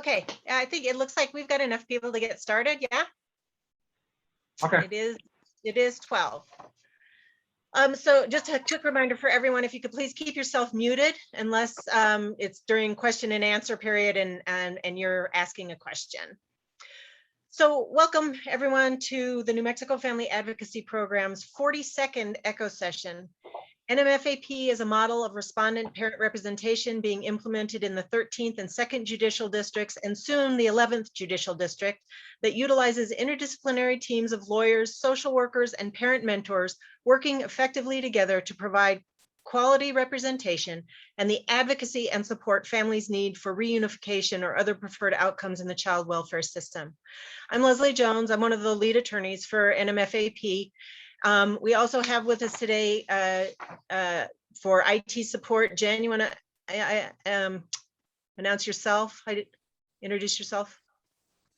Okay, I think it looks like we've got enough people to get started. Yeah, Okay. it is 12. So just a quick reminder for everyone, if you could please keep yourself muted unless it's during question and answer period and you're asking a question. So welcome everyone to the New Mexico Family Advocacy Program's 42nd ECHO session. NMFAP is a model of respondent parent representation being implemented in the 13th and 2nd Judicial Districts and soon the 11th Judicial District that utilizes interdisciplinary teams of lawyers, social workers, and parent mentors working effectively together to provide quality representation and the advocacy and support families need for reunification or other preferred outcomes in the child welfare system. I'm Leslie Jones. I'm one of the lead attorneys for NMFAP. We also have with us today for IT support, Jen, you want to announce yourself, introduce yourself?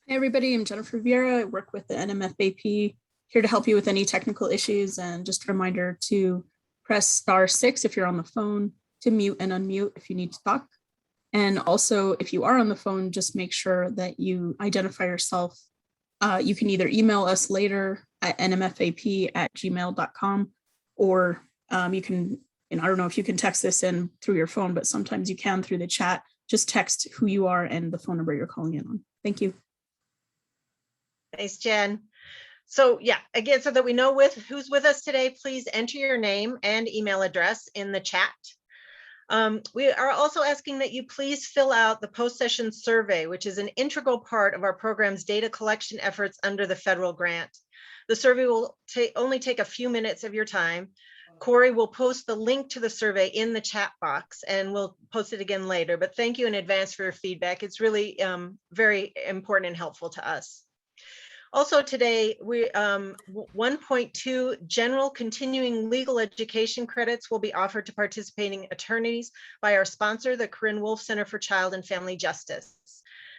Hey everybody, I'm Jennifer Vieira. I work with the NMFAP, here to help you with any technical issues, and just a reminder to press *6 if you're on the phone, to mute and unmute if you need to talk. And also, if you are on the phone, just make sure that you identify yourself. You can either email us later at nmfap@gmail.com, or you can, and I don't know if you can text this in through your phone, but sometimes you can through the chat. Just text who you are and the phone number you're calling in on. Thank you. Thanks, Jen. So yeah, again, so that we know who's with us today, please enter your name and email address in the chat. We are also asking that you please fill out the post-session survey, which is an integral part of our program's data collection efforts under the federal grant. The survey will only take a few minutes of your time. Corey will post the link to the survey in the chat box, and we'll post it again later, but thank you in advance for your feedback. It's really very important and helpful to us. Also today, 1.2 general continuing legal education credits will be offered to participating attorneys by our sponsor, the Corinne Wolf Center for Child and Family Justice.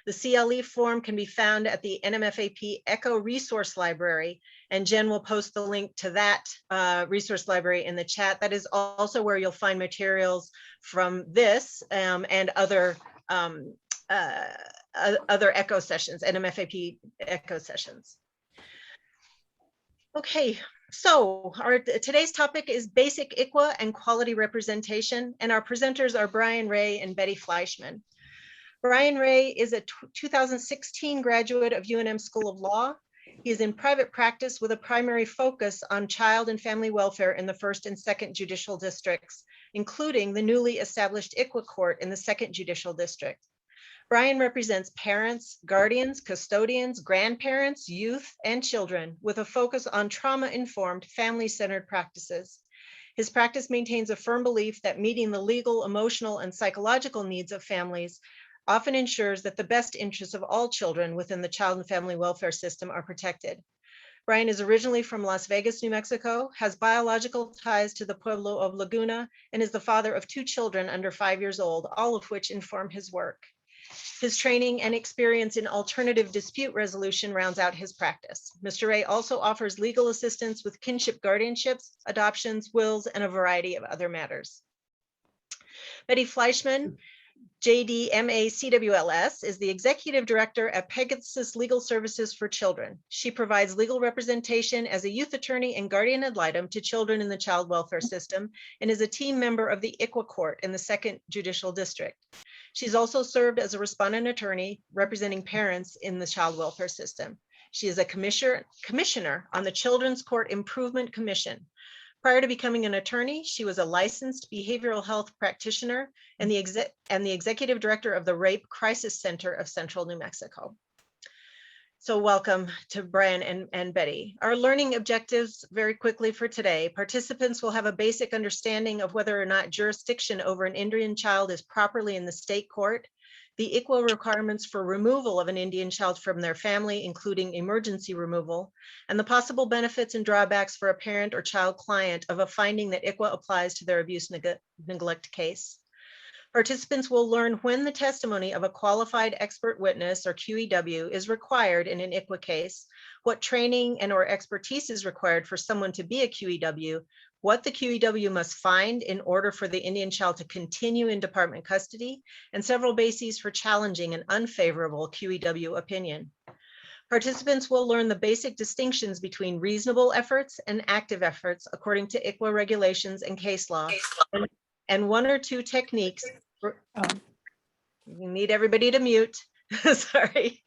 The CLE form can be found at the NMFAP ECHO Resource Library, and Jen will post the link to that resource library in the chat. That is also where you'll find materials from this and other ECHO sessions, NMFAP ECHO sessions. Okay, so today's topic is basic ICWA and quality representation, and our presenters are Brian Ray and Bette Fleishman. Brian Ray is a 2016 graduate of UNM School of Law. He is in private practice with a primary focus on child and family welfare in the 1st and 2nd Judicial Districts, including the newly established ICWA Court in the 2nd Judicial District. Brian represents parents, guardians, custodians, grandparents, youth, and children with a focus on trauma-informed, family-centered practices. His practice maintains a firm belief that meeting the legal, emotional, and psychological needs of families often ensures that the best interests of all children within the child and family welfare system are protected. Brian is originally from Las Vegas, New Mexico, has biological ties to the Pueblo of Laguna, and is the father of 2 children under 5 years old, all of which inform his work. His training and experience in alternative dispute resolution rounds out his practice. Mr. Ray also offers legal assistance with kinship guardianships, adoptions, wills, and a variety of other matters. Bette Fleishman, JD MA CWLS, is the Executive Director at Pegasis Legal Services for Children. She provides legal representation as a youth attorney and guardian ad litem to children in the child welfare system, and is a team member of the ICWA Court in the 2nd Judicial District. She's also served as a respondent attorney representing parents in the child welfare system. She is a commissioner on the Children's Court Improvement Commission. Prior to becoming an attorney, she was a licensed behavioral health practitioner and the executive director of the Rape Crisis Center of Central New Mexico. So welcome to Brian and Bette. Our learning objectives very quickly for today. Participants will have a basic understanding of whether or not jurisdiction over an Indian child is properly in the state court, the ICWA requirements for removal of an Indian child from their family, including emergency removal, and the possible benefits and drawbacks for a parent or child client of a finding that ICWA applies to their abuse neglect case. Participants will learn when the testimony of a qualified expert witness or QEW is required in an ICWA case, what training and or expertise is required for someone to be a QEW, what the QEW must find in order for the Indian child to continue in department custody, and several bases for challenging an unfavorable QEW opinion. Participants will learn the basic distinctions between reasonable efforts and active efforts according to ICWA regulations and case law, and one or two techniques. You need everybody to mute. Sorry.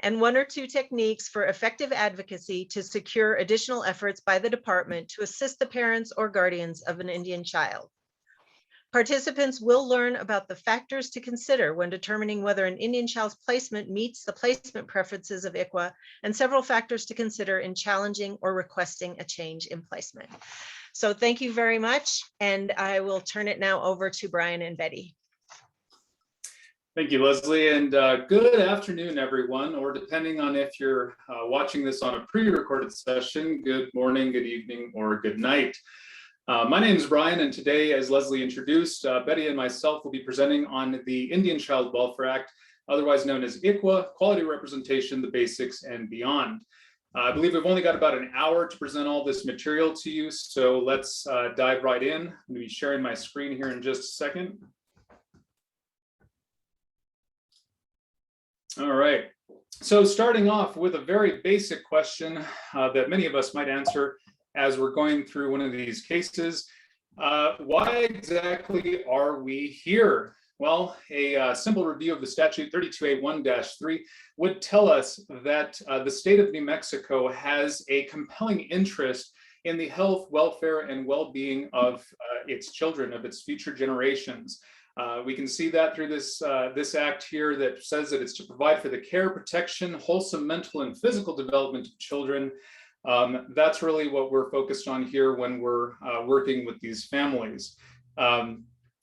And one or two techniques for effective advocacy to secure additional efforts by the department to assist the parents or guardians of an Indian child. Participants will learn about the factors to consider when determining whether an Indian child's placement meets the placement preferences of ICWA, and several factors to consider in challenging or requesting a change in placement. So thank you very much. And I will turn it now over to Brian and Betty. Thank you, Leslie, and good afternoon, everyone, or depending on if you're watching this on a pre-recorded session, good morning, good evening, or good night. My name is Brian, and today, as Leslie introduced, Betty and myself will be presenting on the Indian Child Welfare Act, otherwise known as ICWA, Quality Representation, the Basics, and Beyond. I believe we've only got about an hour to present all this material to you, so let's dive right in. I'm going to be sharing my screen here in just a second. All right, so starting off with a very basic question that many of us might answer as we're going through one of these cases. Why exactly are we here? Well, a simple review of the statute 32A1-3 would tell us that the state of New Mexico has a compelling interest in the health, welfare, and well-being of its children, of its future generations. We can see that through this act here that says that it's to provide for the care, protection, wholesome mental and physical development of children. That's really what we're focused on here when we're working with these families.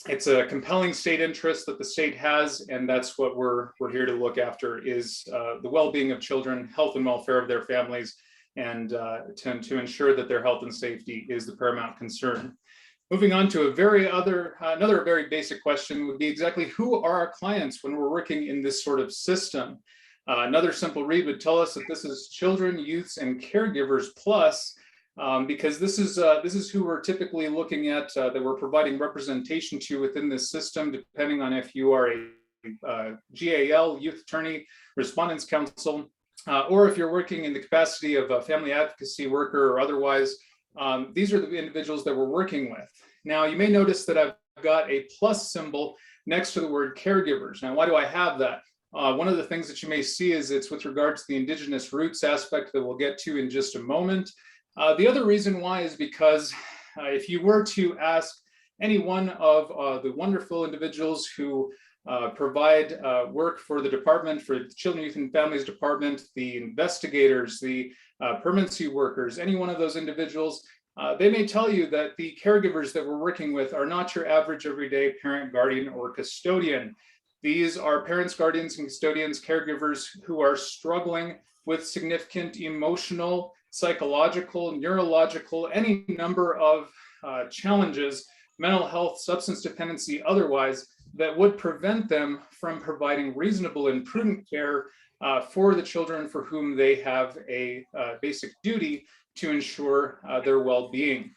It's a compelling state interest that the state has, and that's what we're here to look after is the well-being of children, health and welfare of their families, and to ensure that their health and safety is the paramount concern. Moving on to another very basic question would be exactly who are our clients when we're working in this sort of system? Another simple read would tell us that this is children, youths, and caregivers plus, because this is who we're typically looking at, that we're providing representation to within this system, depending on if you are a GAL, youth attorney, respondents counsel, or if you're working in the capacity of a family advocacy worker or otherwise. These are the individuals that we're working with. Now, you may notice that I've got a plus symbol next to the word caregivers. Now, why do I have that? One of the things that you may see is it's with regard to the indigenous roots aspect that we'll get to in just a moment. The other reason why is because if you were to ask any one of the wonderful individuals who provide work for the department, for the Children, Youth, and Families Department, the investigators, the permanency workers, any one of those individuals, they may tell you that the caregivers that we're working with are not your average everyday parent, guardian, or custodian. These are parents, guardians, and custodians, caregivers who are struggling with significant emotional, psychological, neurological, any number of challenges, mental health, substance dependency, otherwise, that would prevent them from providing reasonable and prudent care for the children for whom they have a basic duty to ensure their well-being.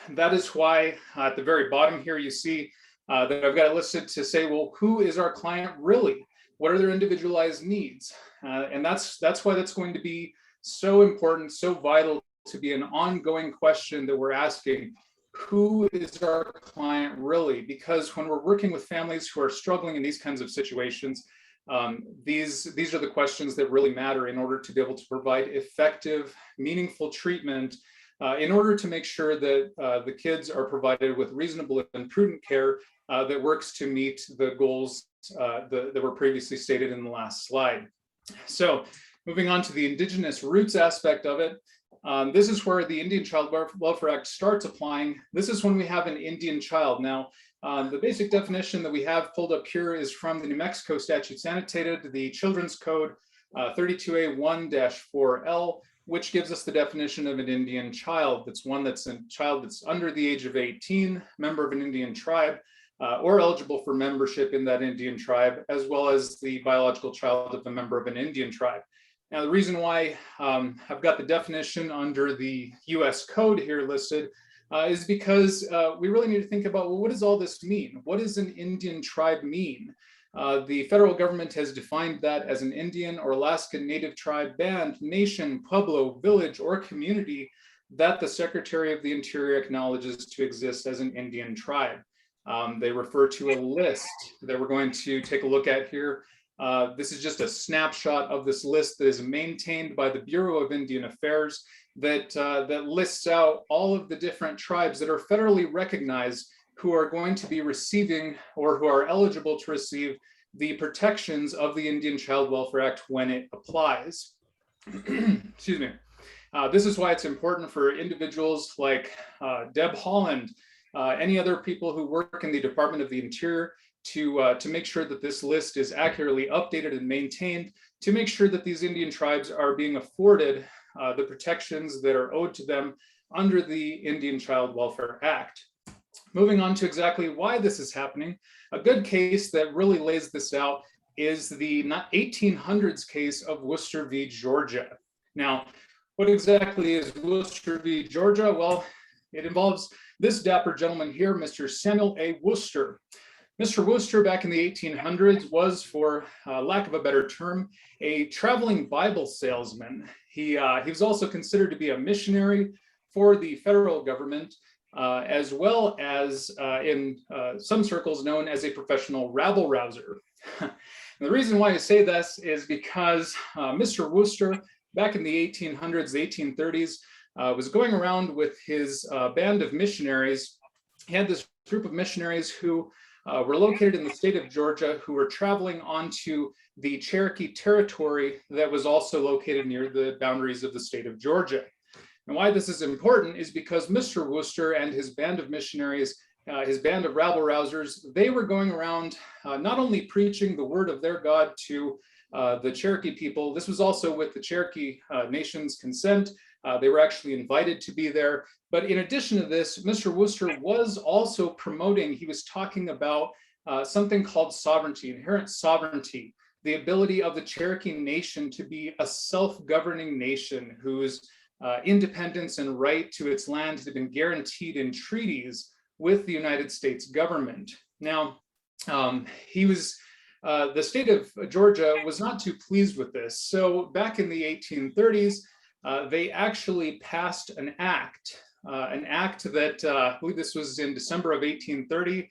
That is why at the very bottom here you see that I've got it listed to say, well, who is our client really? What are their individualized needs? And that's why that's going to be so important, so vital to be an ongoing question that we're asking. Who is our client really? Because when we're working with families who are struggling in these kinds of situations, these are the questions that really matter in order to be able to provide effective, meaningful treatment in order to make sure that the kids are provided with reasonable and prudent care that works to meet the goals that were previously stated in the last slide. So moving on to the indigenous roots aspect of it, this is where the Indian Child Welfare Act starts applying. This is when we have an Indian child. Now, the basic definition that we have pulled up here is from the New Mexico statutes annotated, the Children's Code 32A1-4L, which gives us the definition of an Indian child. That's one that's a child that's under the age of 18, member of an Indian tribe, or eligible for membership in that Indian tribe, as well as the biological child of a member of an Indian tribe. Now, the reason why I've got the definition under the US code here listed is because we really need to think about, well, what does all this mean? What does an Indian tribe mean? The federal government has defined that as an Indian or Alaskan Native tribe, band, nation, pueblo, village, or community that the Secretary of the Interior acknowledges to exist as an Indian tribe. They refer to a list that we're going to take a look at here. This is just a snapshot of this list that is maintained by the Bureau of Indian Affairs that lists out all of the different tribes that are federally recognized who are going to be receiving or who are eligible to receive the protections of the Indian Child Welfare Act when it applies. Excuse me. This is why it's important for individuals like Deb Holland, any other people who work in the Department of the Interior to make sure that this list is accurately updated and maintained, to make sure that these Indian tribes are being afforded the protections that are owed to them under the Indian Child Welfare Act. Moving on to exactly why this is happening, a good case that really lays this out is the 1800s case of Worcester v. Georgia. Now, what exactly is Worcester v. Georgia? Well, it involves this dapper gentleman here, Mr. Samuel A. Worcester. Mr. Worcester back in the 1800s was, for lack of a better term, a traveling Bible salesman. He was also considered to be a missionary for the federal government, as well as in some circles known as a professional rabble-rouser. The reason why I say this is because Mr. Worcester, back in the 1800s, 1830s, was going around with his band of missionaries. He had this group of missionaries who were located in the state of Georgia, who were traveling onto the Cherokee territory that was also located near the boundaries of the state of Georgia. And why this is important is because Mr. Worcester and his band of missionaries, his band of rabble-rousers, they were going around not only preaching the word of their God to the Cherokee people, this was also with the Cherokee Nation's consent. They were actually invited to be there. But in addition to this, Mr. Worcester was also promoting, he was talking about something called sovereignty, inherent sovereignty, the ability of the Cherokee Nation to be a self-governing nation whose independence and right to its land had been guaranteed in treaties with the United States government. Now, the state of Georgia was not too pleased with this. So back in the 1830s, they actually passed an act that I believe this was in December of 1830.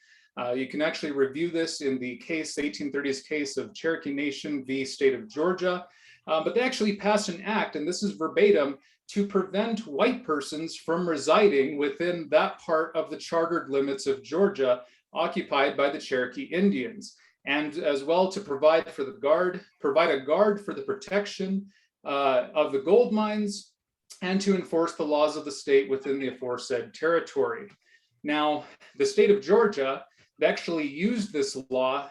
You can actually review this in the case, the 1830s case of Cherokee Nation v. State of Georgia. But they actually passed an act, and this is verbatim, to prevent white persons from residing within that part of the chartered limits of Georgia occupied by the Cherokee Indians, and as well to provide a guard for the protection of the gold mines and to enforce the laws of the state within the aforesaid territory. Now, the state of Georgia actually used this law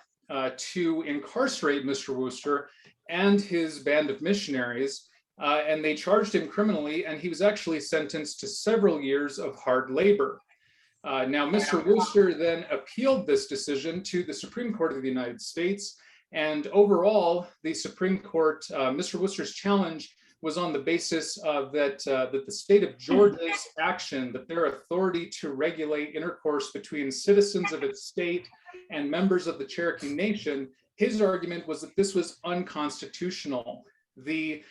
to incarcerate Mr. Worcester and his band of missionaries, and they charged him criminally, and he was actually sentenced to several years of hard labor. Now, Mr. Worcester then appealed this decision to the Supreme Court of the United States, and overall, the Supreme Court, Mr. Worcester's challenge was on the basis of that the state of Georgia's action, that their authority to regulate intercourse between citizens of its state and members of the Cherokee Nation, his argument was that this was unconstitutional. The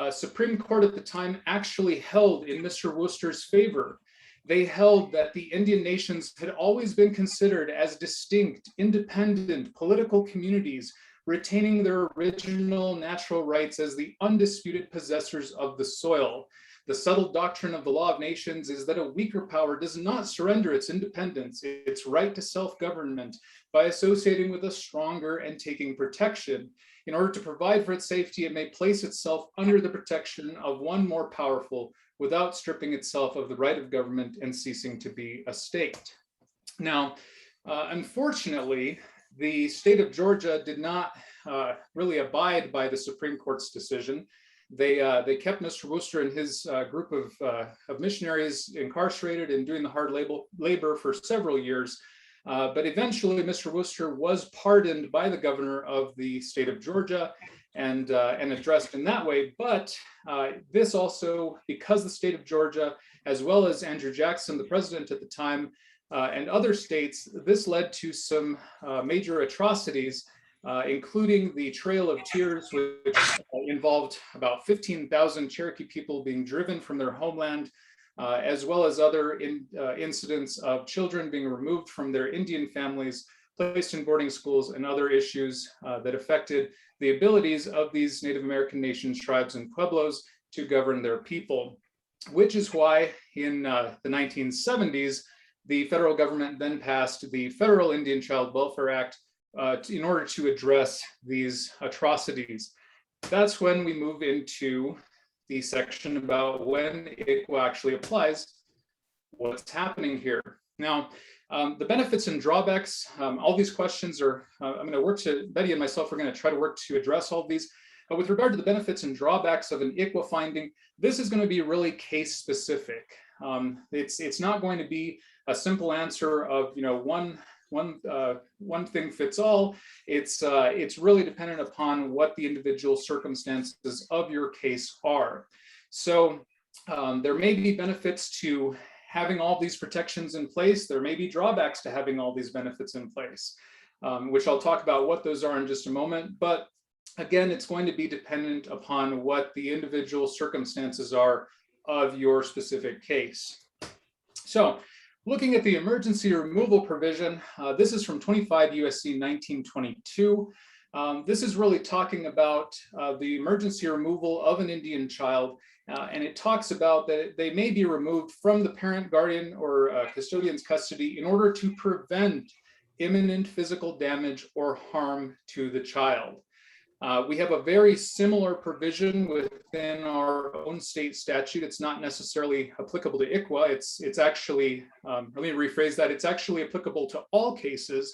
Supreme Court at the time actually held in Mr. Worcester's favor. They held that the Indian nations had always been considered as distinct, independent political communities, retaining their original natural rights as the undisputed possessors of the soil. The settled doctrine of the law of nations is that a weaker power does not surrender its independence, its right to self-government, by associating with a stronger and taking protection. In order to provide for its safety, it may place itself under the protection of one more powerful without stripping itself of the right of government and ceasing to be a state. Now, unfortunately, the state of Georgia did not really abide by the Supreme Court's decision. They kept Mr. Worcester and his group of missionaries incarcerated and doing the hard labor for several years. But eventually, Mr. Worcester was pardoned by the governor of the state of Georgia and addressed in that way. But this also, because the state of Georgia, as well as Andrew Jackson, the president at the time, and other states, this led to some major atrocities, including the Trail of Tears, which involved about 15,000 Cherokee people being driven from their homeland, as well as other incidents of children being removed from their Indian families, placed in boarding schools, and other issues that affected the abilities of these Native American nations, tribes, and pueblos to govern their people, which is why in the 1970s, the federal government then passed the Federal Indian Child Welfare Act in order to address these atrocities. That's when we move into the section about when ICWA actually applies, what's happening here. Now, the benefits and drawbacks, all these questions are, I'm going to work to, Betty and myself are going to try to work to address all of these. With regard to the benefits and drawbacks of an ICWA finding, this is going to be really case specific. It's not going to be a simple answer of, one thing fits all. It's really dependent upon what the individual circumstances of your case are. So there may be benefits to having all these protections in place. There may be drawbacks to having all these benefits in place, which I'll talk about what those are in just a moment. But again, it's going to be dependent upon what the individual circumstances are of your specific case. So looking at the emergency removal provision, this is from 25 USC 1922. This is really talking about the emergency removal of an Indian child, and it talks about that they may be removed from the parent, guardian, or custodian's custody in order to prevent imminent physical damage or harm to the child. We have a very similar provision within our own state statute. It's not necessarily applicable to ICWA. It's actually, let me rephrase that, it's actually applicable to all cases,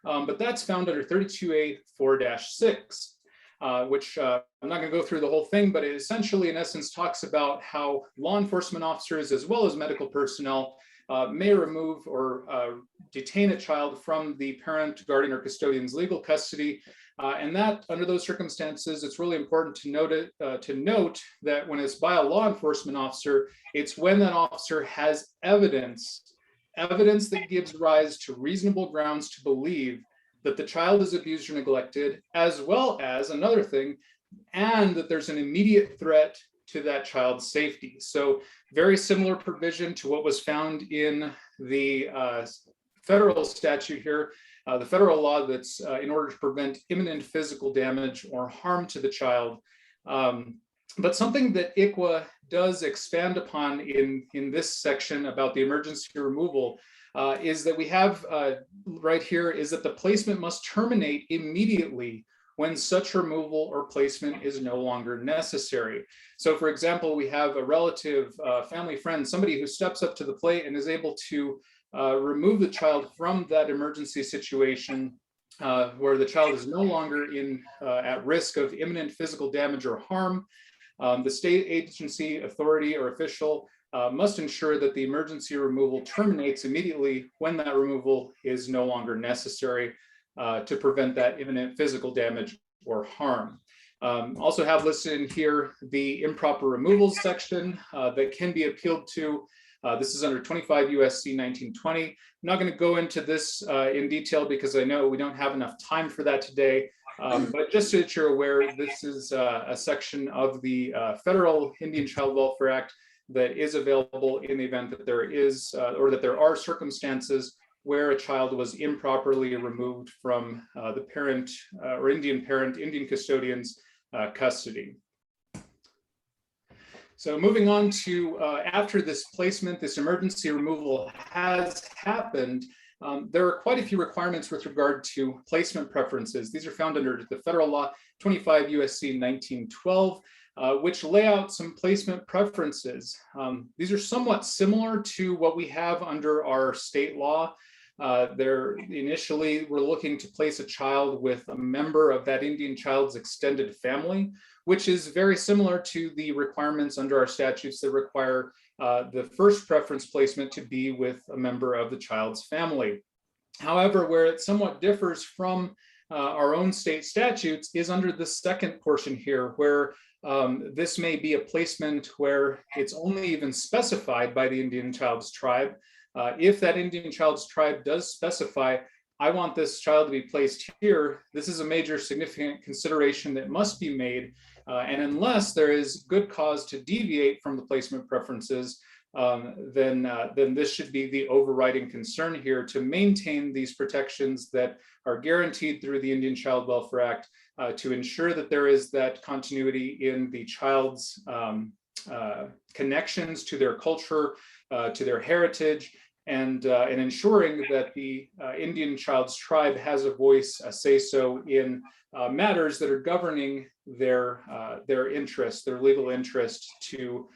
but that's found under 32A 4-6, which I'm not going to go through the whole thing, but it essentially, in essence, talks about how law enforcement officers, as well as medical personnel, may remove or detain a child from the parent, guardian, or custodian's legal custody. And that, under those circumstances, it's really important to note that when it's by a law enforcement officer, it's when that officer has evidence that gives rise to reasonable grounds to believe that the child is abused or neglected, as well as another thing, and that there's an immediate threat to that child's safety. So very similar provision to what was found in the federal statute here, the federal law that's in order to prevent imminent physical damage or harm to the child. But something that ICWA does expand upon in this section about the emergency removal is that we have right here is that the placement must terminate immediately when such removal or placement is no longer necessary. So for example, we have a relative, family friend, somebody who steps up to the plate and is able to remove the child from that emergency situation where the child is no longer at risk of imminent physical damage or harm. The state agency, authority, or official must ensure that the emergency removal terminates immediately when that removal is no longer necessary to prevent that imminent physical damage or harm. Also have listed in here the improper removals section that can be appealed to. This is under 25 USC 1920. I'm not going to go into this in detail because I know we don't have enough time for that today. But just so that you're aware, this is a section of the Federal Indian Child Welfare Act that is available in the event that there is or that there are circumstances where a child was improperly removed from the parent, Indian custodian's custody. So moving on to after this placement, this emergency removal has happened, there are quite a few requirements with regard to placement preferences. These are found under the federal law 25 USC 1912, which lay out some placement preferences. These are somewhat similar to what we have under our state law. Initially, we're looking to place a child with a member of that Indian child's extended family, which is very similar to the requirements under our statutes that require the first preference placement to be with a member of the child's family. However, where it somewhat differs from our own state statutes is under the second portion here, where this may be a placement where it's only even specified by the Indian child's tribe. If that Indian child's tribe does specify, I want this child to be placed here, this is a major significant consideration that must be made. And unless there is good cause to deviate from the placement preferences, then this should be the overriding concern here to maintain these protections that are guaranteed through the Indian Child Welfare Act, to ensure that there is that continuity in the child's connections to their culture, to their heritage, and ensuring that the Indian child's tribe has a voice, a say-so in matters that are governing their interests, their legal interest to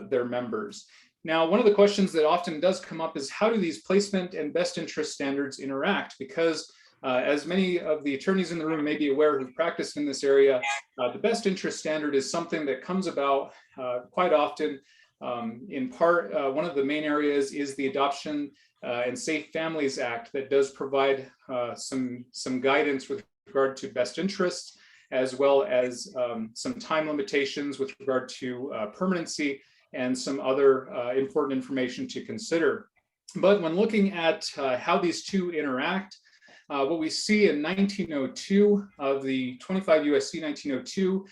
their members. Now, one of the questions that often does come up is how do these placement and best interest standards interact? Because as many of the attorneys in the room may be aware who've practiced in this area, the best interest standard is something that comes about quite often. In part, one of the main areas is the Adoption and Safe Families Act that does provide some guidance with regard to best interests, as well as some time limitations with regard to permanency and some other important information to consider. But when looking at how these two interact, what we see in 1902 of the 25 USC 1902,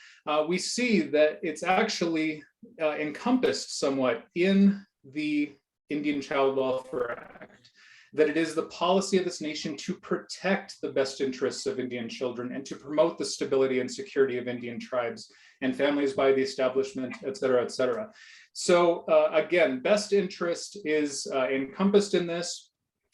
we see that it's actually encompassed somewhat in the Indian Child Welfare Act, that it is the policy of this nation to protect the best interests of Indian children and to promote the stability and security of Indian tribes and families by the establishment, et cetera, et cetera. So again, best interest is encompassed in this.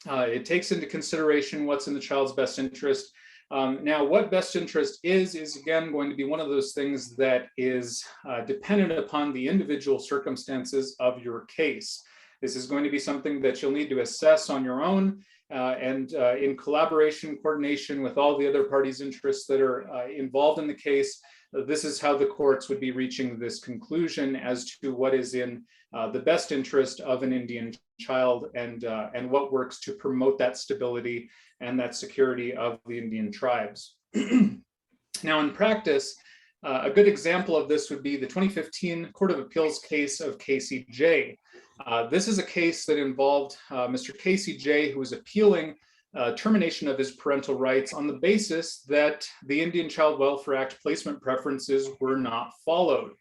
It takes into consideration what's in the child's best interest. Now, what best interest is again going to be one of those things that is dependent upon the individual circumstances of your case. This is going to be something that you'll need to assess on your own and in collaboration, coordination with all the other parties' interests that are involved in the case. This is how the courts would be reaching this conclusion as to what is in the best interest of an Indian child and what works to promote that stability and that security of the Indian tribes. Now, in practice, a good example of this would be the 2015 Court of Appeals case of Casey J. This is a case that involved Mr. Casey J, who was appealing termination of his parental rights on the basis that the Indian Child Welfare Act placement preferences were not followed.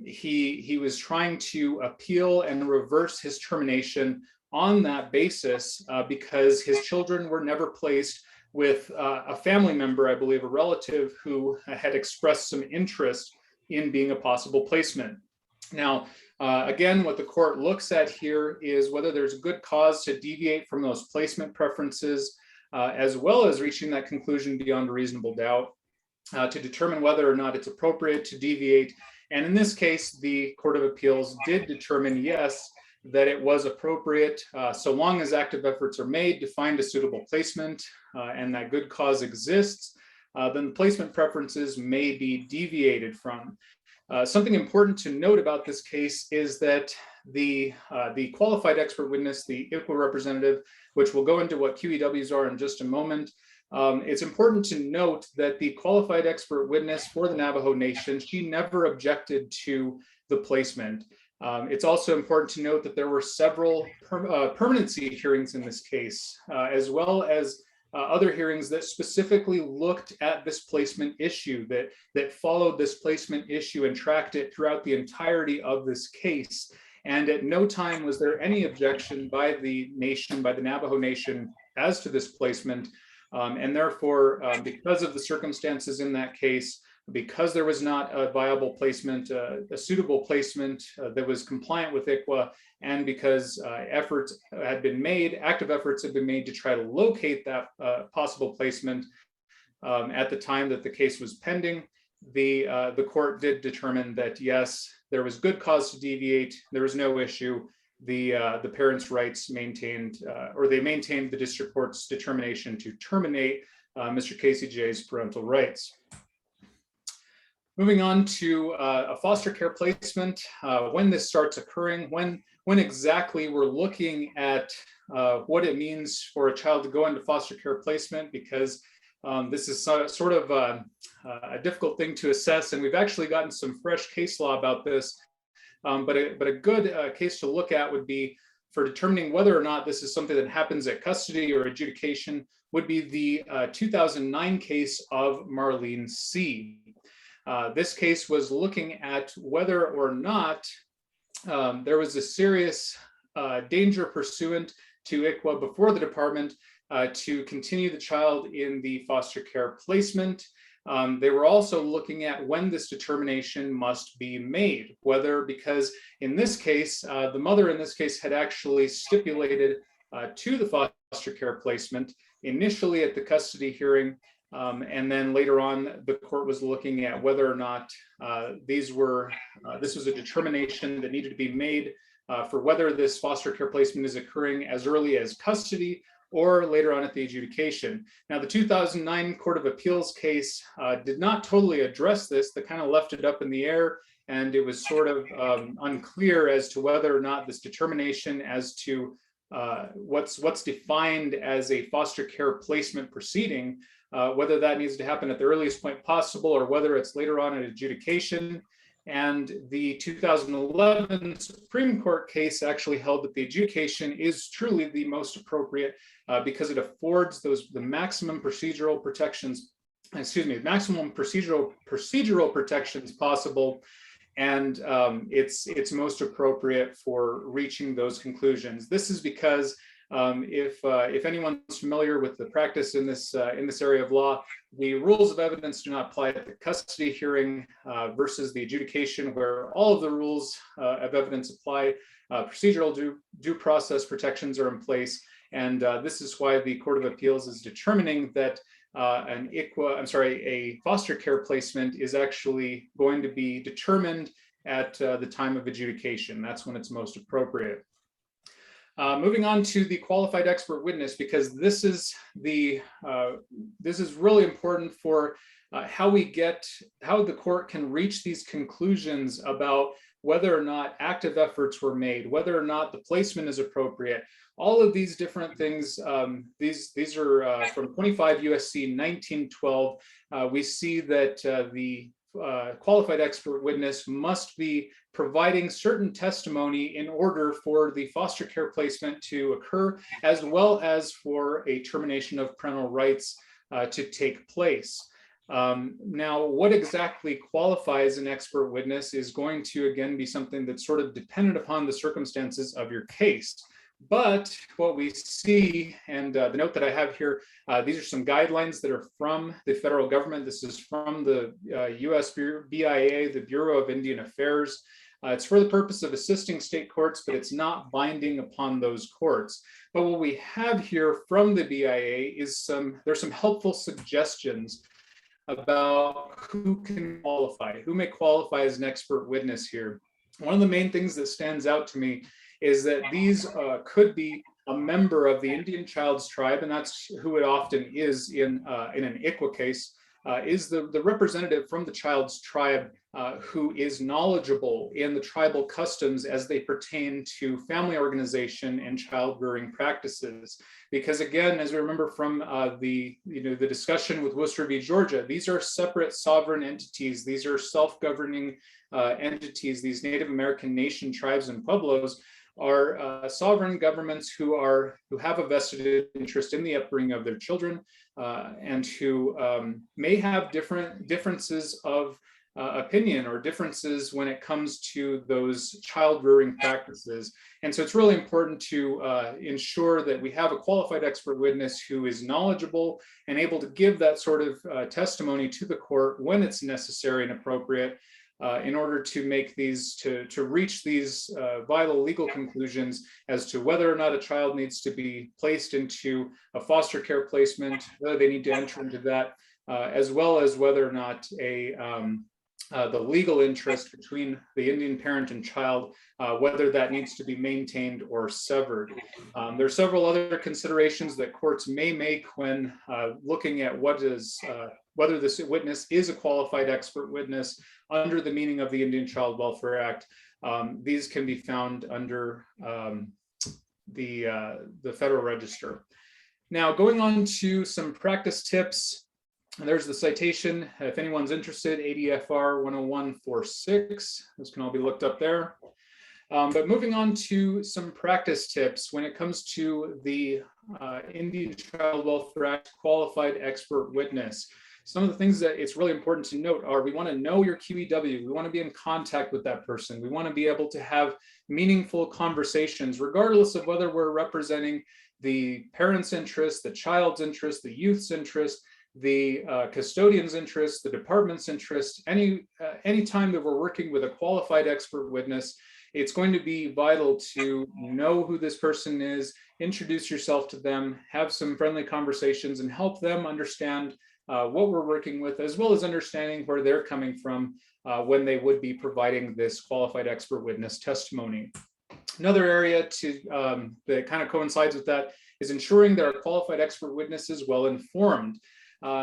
He was trying to appeal and reverse his termination on that basis because his children were never placed with a family member, I believe a relative, who had expressed some interest in being a possible placement. Now, again, what the court looks at here is whether there's good cause to deviate from those placement preferences, as well as reaching that conclusion beyond a reasonable doubt to determine whether or not it's appropriate to deviate. And in this case, the Court of Appeals did determine, yes, that it was appropriate so long as active efforts are made to find a suitable placement and that good cause exists, then the placement preferences may be deviated from. Something important to note about this case is that the qualified expert witness, the ICWA representative, which will go into what QEWs are in just a moment, it's important to note that the qualified expert witness for the Navajo Nation, she never objected to the placement. It's also important to note that there were several permanency hearings in this case, as well as other hearings that specifically looked at this placement issue, that followed this placement issue and tracked it throughout the entirety of this case. And at no time was there any objection by the nation, by the Navajo Nation, as to this placement. And therefore, because of the circumstances in that case, because there was not a viable placement, a suitable placement that was compliant with ICWA, and because efforts had been made, active efforts had been made to try to locate that possible placement at the time that the case was pending, the court did determine that yes, there was good cause to deviate. There was no issue. The parents' rights maintained, or they maintained the district court's determination to terminate Mr. Casey J's parental rights. Moving on to a foster care placement, when this starts occurring, when when exactly we're looking at what it means for a child to go into foster care placement, because this is sort of a difficult thing to assess, and we've actually gotten some fresh case law about this. But a good case to look at would be for determining whether or not this is something that happens at custody or adjudication would be the 2009 case of Marlene C. This case was looking at whether or not there was a serious danger pursuant to ICWA before the department to continue the child in the foster care placement. They were also looking at when this determination must be made, whether, because in this case, the mother in this case had actually stipulated to the foster care placement initially at the custody hearing, and then later on the court was looking at whether or not this was a determination that needed to be made for whether this foster care placement is occurring as early as custody or later on at the adjudication. Now, the 2009 Court of Appeals case did not totally address this. They kind of left it up in the air, and it was sort of unclear as to whether or not this determination as to what's defined as a foster care placement proceeding, whether that needs to happen at the earliest point possible or whether it's later on at adjudication. And the 2011 Supreme Court case actually held that the adjudication is truly the most appropriate because it affords the maximum procedural protections, maximum procedural protections possible, and it's most appropriate for reaching those conclusions. This is because if anyone's familiar with the practice in this area of law, the rules of evidence do not apply at the custody hearing versus the adjudication, where all of the rules of evidence apply. Procedural due process protections are in place, and this is why the Court of Appeals is determining that a foster care placement is actually going to be determined at the time of adjudication. That's when it's most appropriate. Moving on to the qualified expert witness, because this is really important for how the court can reach these conclusions about whether or not active efforts were made, whether or not the placement is appropriate. All of these different things, these are from 25 USC 1912. We see that the qualified expert witness must be providing certain testimony in order for the foster care placement to occur, as well as for a termination of parental rights to take place. Now, what exactly qualifies an expert witness is going to, again, be something that's sort of dependent upon the circumstances of your case. But what we see, and the note that I have here, these are some guidelines that are from the federal government. This is from the US BIA, the Bureau of Indian Affairs. It's for the purpose of assisting state courts, but it's not binding upon those courts. But what we have here from the BIA is there's some helpful suggestions about who can qualify, who may qualify as an expert witness here. One of the main things that stands out to me is that these could be a member of the Indian child's tribe, and that's who it often is in an ICWA case, is the representative from the child's tribe who is knowledgeable in the tribal customs as they pertain to family organization and child rearing practices. Because again, as we remember from the discussion with Worcester v. Georgia, these are separate sovereign entities. These are self-governing entities. These Native American nation tribes and pueblos are sovereign governments who have a vested interest in the upbringing of their children, and who may have differences of opinion or differences when it comes to those child rearing practices. And so it's really important to ensure that we have a qualified expert witness who is knowledgeable and able to give that sort of testimony to the court when it's necessary and appropriate, in order to make these, to reach these vital legal conclusions as to whether or not a child needs to be placed into a foster care placement, whether they need to enter into that, as well as whether or not the legal interest between the Indian parent and child, whether that needs to be maintained or severed. There are several other considerations that courts may make when looking at what is whether this witness is a qualified expert witness under the meaning of the Indian Child Welfare Act. These can be found under the Federal Register. Now, going on to some practice tips. There's the citation, if anyone's interested, ADFR 10146. This can all be looked up there. But moving on to some practice tips when it comes to the Indian Child Welfare Act qualified expert witness. Some of the things that it's really important to note are we want to know your QEW. We want to be in contact with that person. We want to be able to have meaningful conversations, regardless of whether we're representing the parent's interest, the child's interest, the youth's interest, the custodian's interest, the department's interest. Any time that we're working with a qualified expert witness, it's going to be vital to know who this person is, introduce yourself to them, have some friendly conversations, and help them understand what we're working with, as well as understanding where they're coming from when they would be providing this qualified expert witness testimony. Another area that kind of coincides with that is ensuring that our qualified expert witness is well informed.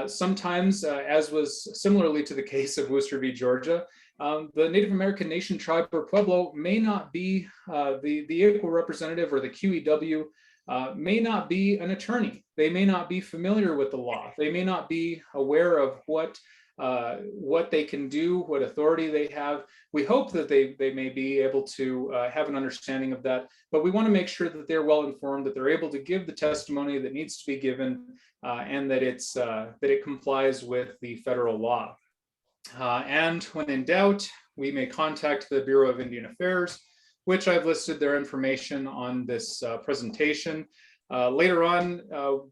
Sometimes, as was similarly to the case of Worcester v. Georgia, the Native American nation, tribe, or Pueblo may not be the ICWA representative, or the QEW may not be an attorney. They may not be familiar with the law. They may not be aware of what they can do, what authority they have. We hope that they may be able to have an understanding of that, but we want to make sure that they're well informed, that they're able to give the testimony that needs to be given, and that it complies with the federal law. And when in doubt, we may contact the Bureau of Indian Affairs, which I've listed their information on this presentation. Later on,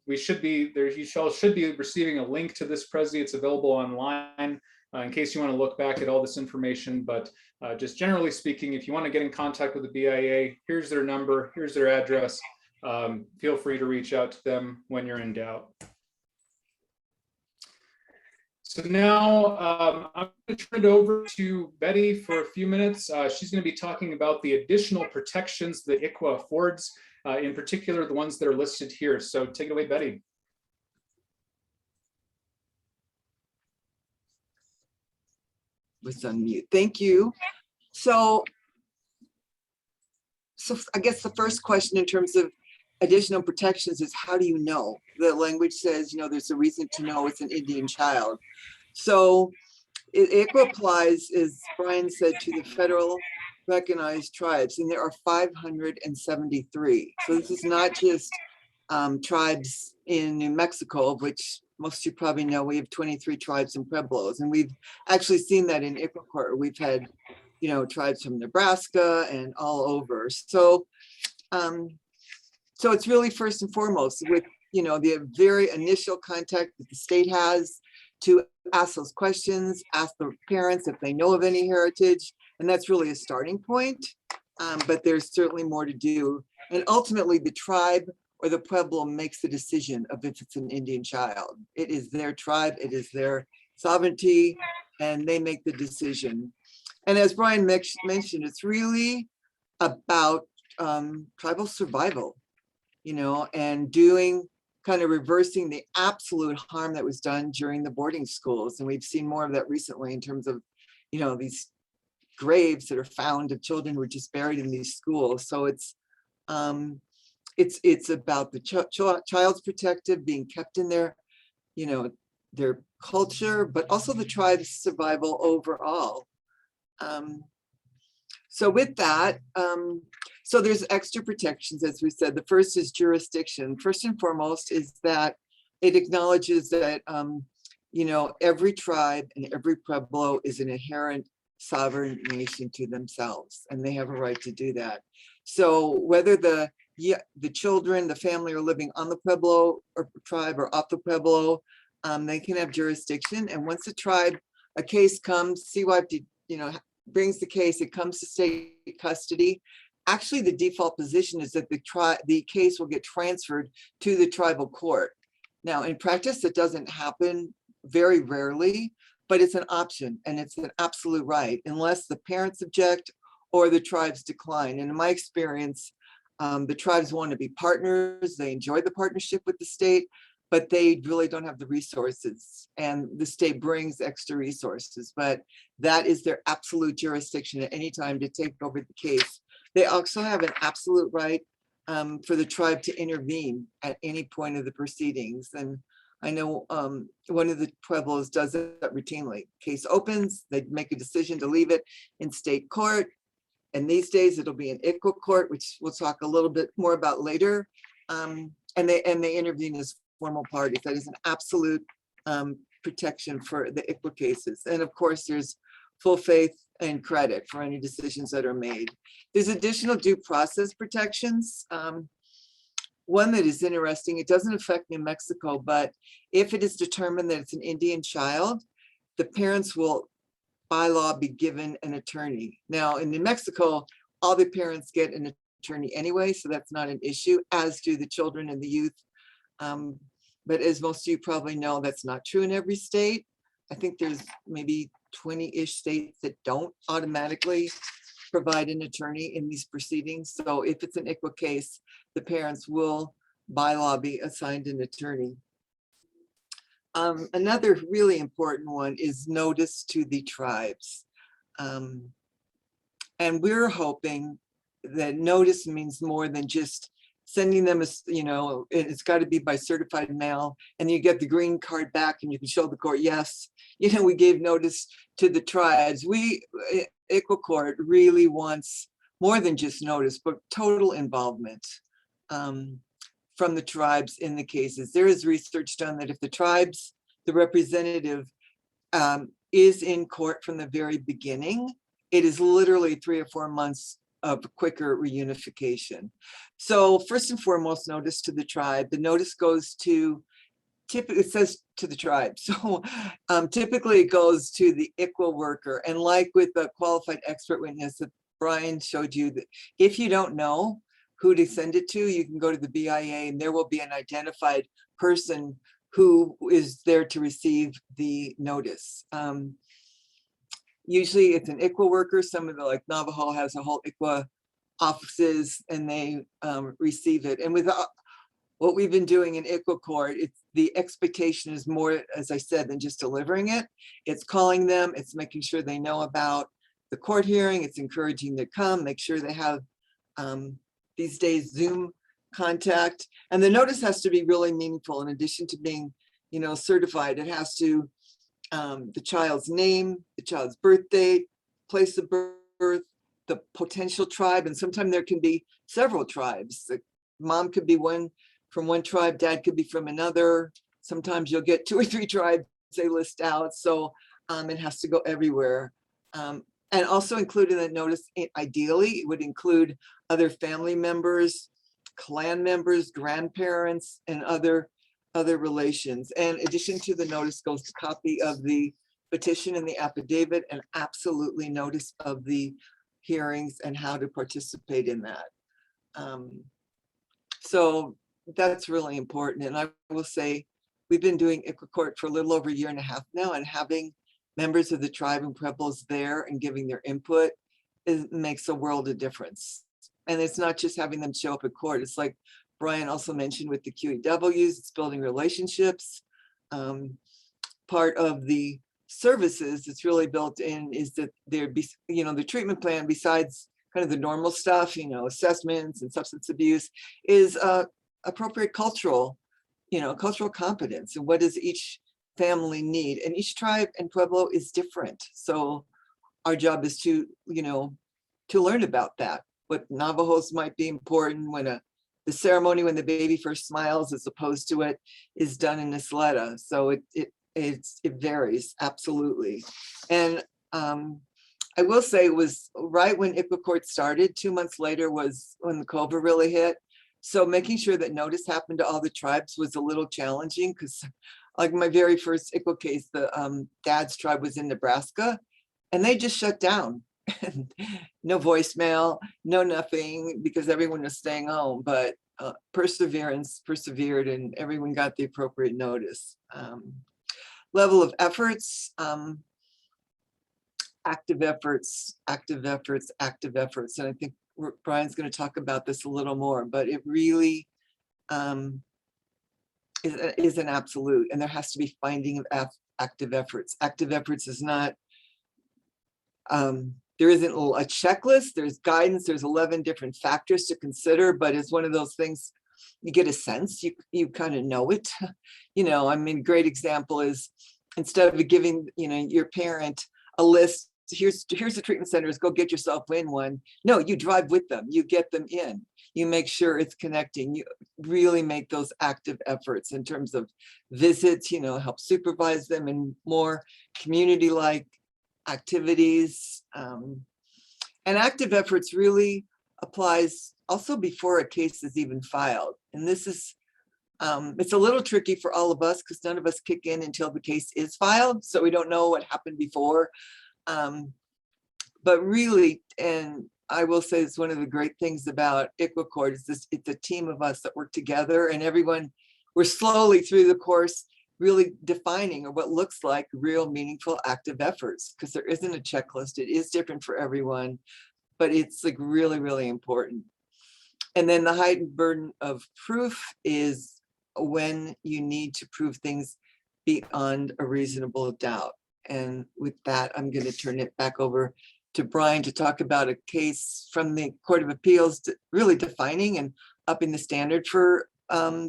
you should be receiving a link to this Prezi. It's available online in case you want to look back at all this information. But just generally speaking, if you want to get in contact with the BIA, here's their number, here's their address. Feel free to reach out to them when you're in doubt. So now I'm going to turn it over to Bette for a few minutes. She's going to be talking about the additional protections that ICWA affords, in particular, the ones that are listed here. So take it away, Bette. Was on mute. Thank you. So I guess the first question in terms of additional protections is, how do you know? The language says, there's a reason to know it's an Indian child. So ICWA applies, as Brian said, to the federal recognized tribes, and there are 573. So this is not just tribes in New Mexico, which most of you probably know we have 23 tribes and Pueblos, and we've actually seen that in ICWA court. We've had, tribes from Nebraska and all over. So it's really first and foremost with, the very initial contact that the state has to ask those questions, ask the parents if they know of any heritage, and that's really a starting point. But there's certainly more to do. And ultimately the tribe or the Pueblo makes the decision of if it's an Indian child. It is their tribe, it is their sovereignty, and they make the decision. And as Brian mentioned, it's really about tribal survival, and kind of reversing the absolute harm that was done during the boarding schools. And we've seen more of that recently in terms of, these graves that are found of children who were just buried in these schools. So it's about the child's protective, being kept in their culture, but also the tribe's survival overall. So with that, so there's extra protections, as we said. The first is jurisdiction. First and foremost is that it acknowledges that, every tribe and every Pueblo is an inherent sovereign nation to themselves, and they have a right to do that. So whether the children, the family are living on the Pueblo or tribe or off the Pueblo, they can have jurisdiction. And once a case comes, CYP, brings the case, it comes to state custody. Actually, the default position is that the case will get transferred to the tribal court. Now, in practice, it doesn't happen very rarely, but it's an option and it's an absolute right, unless the parents object or the tribes decline. And in my experience, the tribes want to be partners. They enjoy the partnership with the state. but they really don't have the resources, and the state brings extra resources, but that is their absolute jurisdiction at any time to take over the case. They also have an absolute right for the tribe to intervene at any point of the proceedings. And I know one of the pueblos does that routinely. Case opens, they make a decision to leave it in state court. And these days it'll be in ICWA court, which we'll talk a little bit more about later. And they intervene as formal parties. That is an absolute protection for the ICWA cases. And of course, there's full faith and credit for any decisions that are made. There's additional due process protections. One that is interesting, it doesn't affect New Mexico, but if it is determined that it's an Indian child, the parents will by law be given an attorney. Now in New Mexico, all the parents get an attorney anyway, so that's not an issue, as do the children and the youth. But as most of you probably know, that's not true in every state. I think there's maybe 20-ish states that don't automatically provide an attorney in these proceedings. So if it's an ICWA case, the parents will by law be assigned an attorney. Another really important one is notice to the tribes. And we're hoping that notice means more than just sending them, it's got to be by certified mail, and you get the green card back and you can show the court, yes, we gave notice to the tribes. ICWA court really wants more than just notice, but total involvement from the tribes in the cases. There is research done that if the tribes, the representative is in court from the very beginning, it is literally 3 or 4 months of quicker reunification. So first and foremost, notice to the tribe. The notice goes to, typically it says to the tribe. So typically it goes to the ICWA worker. And like with the qualified expert witness that Brian showed you, that if you don't know who to send it to, you can go to the BIA and there will be an identified person who is there to receive the notice. Usually it's an ICWA worker. Some of the, like Navajo has a whole ICWA offices, and they receive it. And with what we've been doing in ICWA court, it's the expectation is more, as I said, than just delivering it. It's calling them, it's making sure they know about the court hearing, it's encouraging them to come, make sure they have these days Zoom contact. And the notice has to be really meaningful. In addition to being, certified, it has to the child's name, the child's birth date, place of birth, the potential tribe, and sometimes there can be several tribes. The mom could be from one tribe, dad could be from another. Sometimes you'll get 2 or 3 tribes they list out, so it has to go everywhere. And also included in that notice, ideally, it would include other family members, clan members, grandparents, and other relations. And in addition to the notice goes a copy of the petition and the affidavit, and absolutely notice of the hearings and how to participate in that. So that's really important. And I will say, we've been doing ICWA court for a little over 1.5 years now, and having members of the tribe and pueblos there and giving their input makes a world of difference. And it's not just having them show up at court. It's like Brian also mentioned with the QEWs, it's building relationships. Part of the services that's really built in is that there'd be, the treatment plan, besides kind of the normal stuff, assessments and substance abuse, is appropriate cultural competence, and what does each family need, and each tribe and pueblo is different. So our job is to learn about that. What Navajos might be important when the ceremony when the baby first smiles, as opposed to it is done in Isleta. So it varies absolutely. And I will say it was right when ICWA court started. 2 months later was when the COVID really hit. So making sure that notice happened to all the tribes was a little challenging, because like my very first ICWA case, the dad's tribe was in Nebraska, and they just shut down. No voicemail, no nothing, because everyone was staying home. But persevered, and everyone got the appropriate notice. Level of efforts, active efforts. And I think Brian's going to talk about this a little more, but it really is an absolute, and there has to be finding of active efforts. Active efforts is not, there isn't a checklist, there's guidance, there's 11 different factors to consider, but it's one of those things you get a sense, you kind of know it. I mean, great example is instead of giving, your parent a list, here's the treatment centers, go get yourself in one. No, you drive with them, you get them in, you make sure it's connecting, you really make those active efforts in terms of visits, help supervise them and more community-like activities. And active efforts really applies also before a case is even filed. And this is, it's a little tricky for all of us because none of us kick in until the case is filed. So we don't know what happened before. But really, and I will say it's one of the great things about ICWA Court is this, it's a team of us that work together, and everyone, we're slowly through the course really defining what looks like real meaningful active efforts, because there isn't a checklist. It is different for everyone, but it's like really, really important. And then the heightened burden of proof is when you need to prove things beyond a reasonable doubt. And with that, I'm going to turn it back over to Brian to talk about a case from the Court of Appeals, really defining and upping the standard for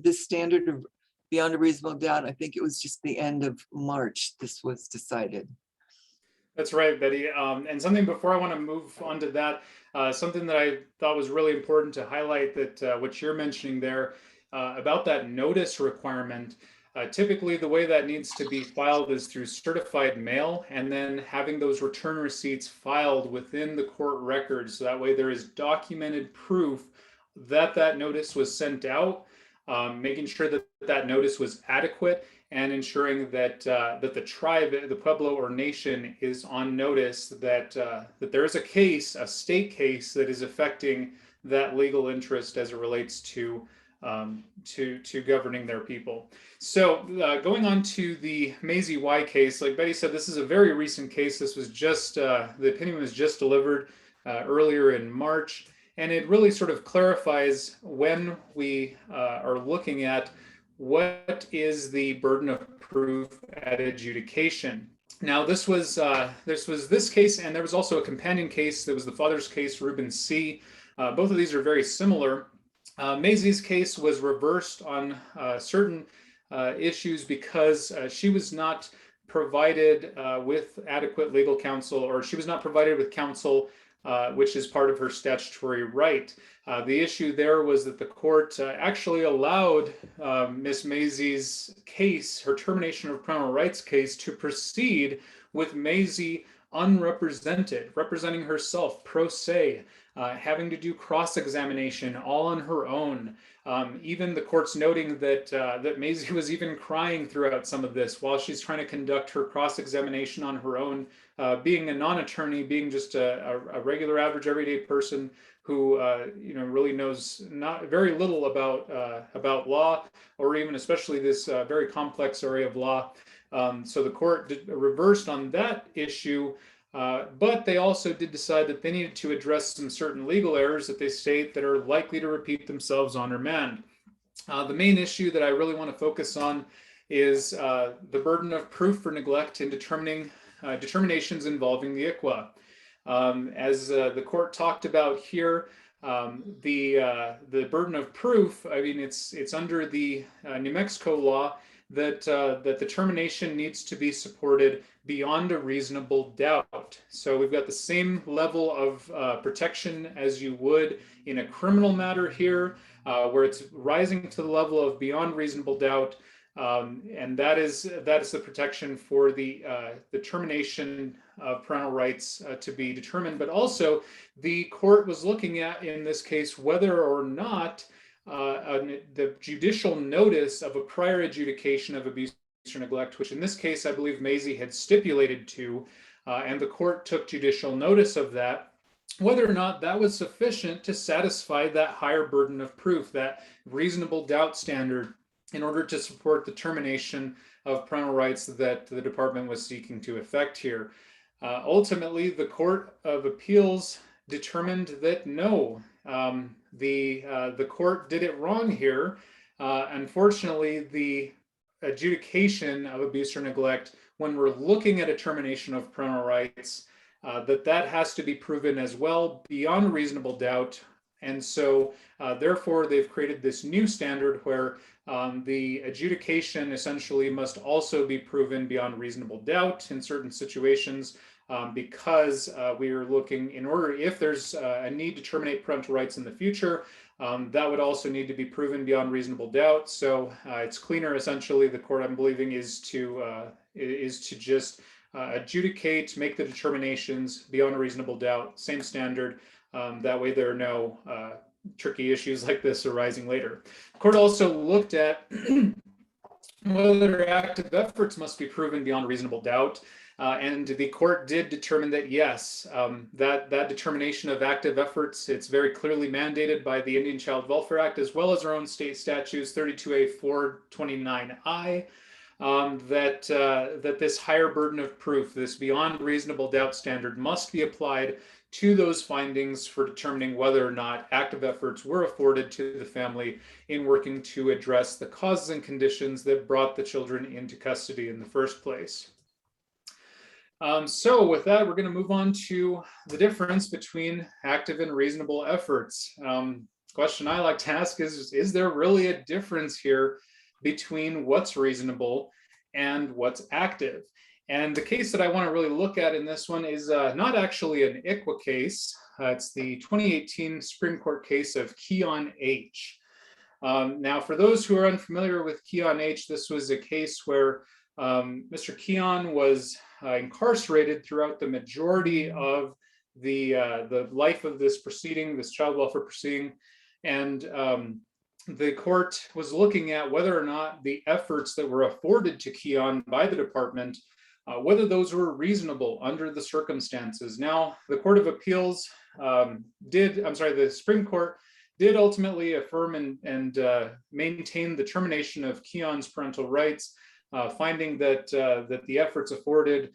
this standard of beyond a reasonable doubt. I think it was just the end of March this was decided. That's right, Betty. And something before I want to move on to that, something that I thought was really important to highlight, that what you're mentioning there about that notice requirement. Typically, the way that needs to be filed is through certified mail, and then having those return receipts filed within the court records. So that way there is documented proof that that notice was sent out, making sure that that notice was adequate, and ensuring that that the tribe, the pueblo or nation, is on notice that that there is a case, a state case, that is affecting that legal interest as it relates to governing their people. So going on to the Maisie Y case, like Betty said, this is a very recent case. This was just, the opinion was just delivered earlier in March, and it really sort of clarifies when we are looking at what is the burden of proof at adjudication. Now, this was this case, and there was also a companion case. There was the father's case, Reuben C. Both of these are very similar. Maisie's case was reversed on certain issues because she was not provided with adequate legal counsel, or she was not provided with counsel, which is part of her statutory right. The issue there was that the court actually allowed Miss Maisie's case, her termination of parental rights case, to proceed with Maisie unrepresented, representing herself pro se, having to do cross-examination all on her own. Even the court's noting that that Maisie was even crying throughout some of this while she's trying to conduct her cross-examination on her own, being a non-attorney, being just a regular, average, everyday person who really knows not very little about law, or even especially this very complex area of law. So the court reversed on that issue. But they also did decide that they needed to address some certain legal errors that they state that are likely to repeat themselves on remand. The main issue that I really want to focus on is the burden of proof for neglect in determining determinations involving the ICWA. As the court talked about here, the burden of proof, I mean, it's under the New Mexico law that that the termination needs to be supported beyond a reasonable doubt. So we've got the same level of protection as you would in a criminal matter here, where it's rising to the level of beyond reasonable doubt, and that is the protection for the termination of parental rights to be determined. But also, the court was looking at, in this case, whether or not the judicial notice of a prior adjudication of abuse or neglect, which in this case I believe Maisie had stipulated to, and the court took judicial notice of that, whether or not that was sufficient to satisfy that higher burden of proof, that reasonable doubt standard, in order to support the termination of parental rights that the department was seeking to effect here. Ultimately, the Court of Appeals determined that no, the court did it wrong here Unfortunately, the adjudication of abuse or neglect, when we're looking at a termination of parental rights, that has to be proven as well beyond reasonable doubt. And so therefore, they've created this new standard where the adjudication essentially must also be proven beyond reasonable doubt in certain situations, because we are looking, in order, if there's a need to terminate parental rights in the future, that would also need to be proven beyond reasonable doubt. So it's cleaner, essentially, the court, I'm believing, is to just adjudicate, make the determinations beyond a reasonable doubt, same standard. That way there are no tricky issues like this arising later. The court also looked at whether active efforts must be proven beyond reasonable doubt. And the court did determine that yes, that determination of active efforts, it's very clearly mandated by the Indian Child Welfare Act, as well as our own state statutes, 32A 429I, that this higher burden of proof, this beyond reasonable doubt standard, must be applied to those findings for determining whether or not active efforts were afforded to the family in working to address the causes and conditions that brought the children into custody in the first place. So with that, we're going to move on to the difference between active and reasonable efforts. Question I like to ask is there really a difference here between what's reasonable and what's active? And the case that I want to really look at in this one is not actually an ICWA case. It's the 2018 Supreme Court case of Keon H. Now, for those who are unfamiliar with Keon H, this was a case where Mr. Keon was incarcerated throughout the majority of the life of this proceeding, this child welfare proceeding. And the court was looking at whether or not the efforts that were afforded to Keon by the department, whether those were reasonable under the circumstances. Now, the Court of Appeals the Supreme Court did ultimately affirm and maintain the termination of Keon's parental rights, finding that the efforts afforded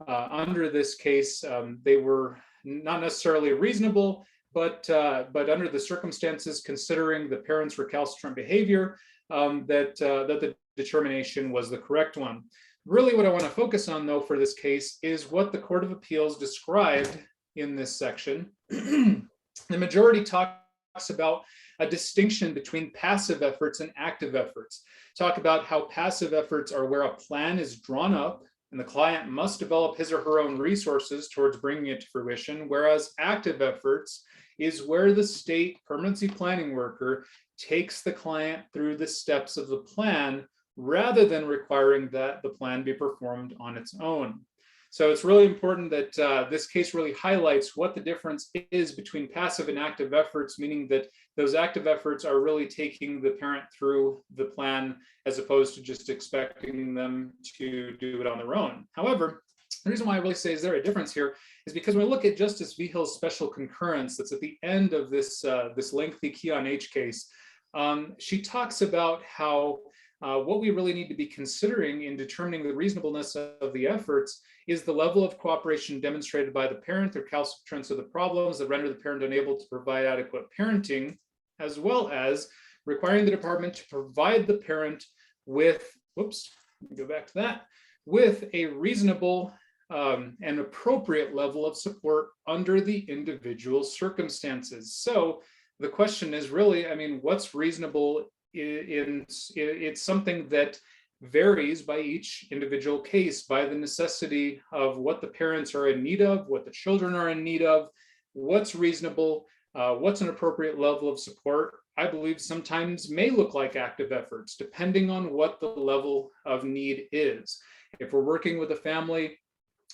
under this case, they were not necessarily reasonable, but under the circumstances, considering the parents' recalcitrant behavior, that the determination was the correct one. Really, what I want to focus on, though, for this case is what the Court of Appeals described in this section. The majority talks about a distinction between passive efforts and active efforts. Talk about how passive efforts are where a plan is drawn up and the client must develop his or her own resources towards bringing it to fruition, whereas active efforts is where the state permanency planning worker takes the client through the steps of the plan rather than requiring that the plan be performed on its own. So it's really important that this case really highlights what the difference is between passive and active efforts, meaning that those active efforts are really taking the parent through the plan as opposed to just expecting them to do it on their own. However, the reason why I really say is there a difference here is because when we look at Justice Vihill's special concurrence that's at the end of this lengthy Keon H case, she talks about how what we really need to be considering in determining the reasonableness of the efforts is the level of cooperation demonstrated by the parent, their recalcitrance of the problems that render the parent unable to provide adequate parenting, as well as requiring the department to provide the parent with, with a reasonable and appropriate level of support under the individual circumstances. So the question is really, I mean, what's reasonable? It's something that varies by each individual case, by the necessity of what the parents are in need of, what the children are in need of, what's reasonable, what's an appropriate level of support. I believe sometimes may look like active efforts, depending on what the level of need is. If we're working with a family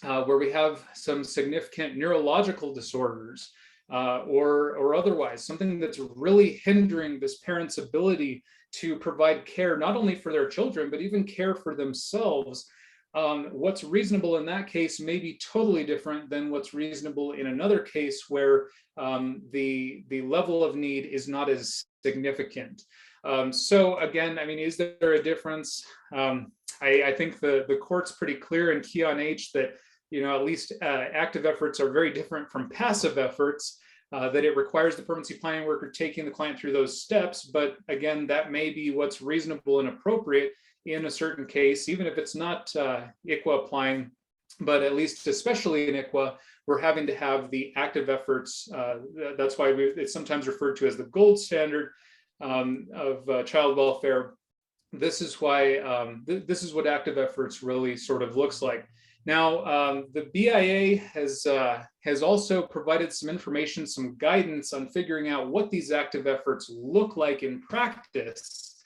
where we have some significant neurological disorders, or otherwise, something that's really hindering this parent's ability to provide care, not only for their children, but even care for themselves, what's reasonable in that case may be totally different than what's reasonable in another case where the level of need is not as significant. So again, I mean, is there a difference? I think the court's pretty clear in Keon H that, you know, at least active efforts are very different from passive efforts. that it requires the permanency planning worker taking the client through those steps. But again, that may be what's reasonable and appropriate in a certain case, even if it's not ICWA applying, but at least especially in ICWA, we're having to have the active efforts. That's why it's sometimes referred to as the gold standard of child welfare. This is why this is what active efforts really sort of looks like. Now, the BIA has also provided some information, some guidance on figuring out what these active efforts look like in practice.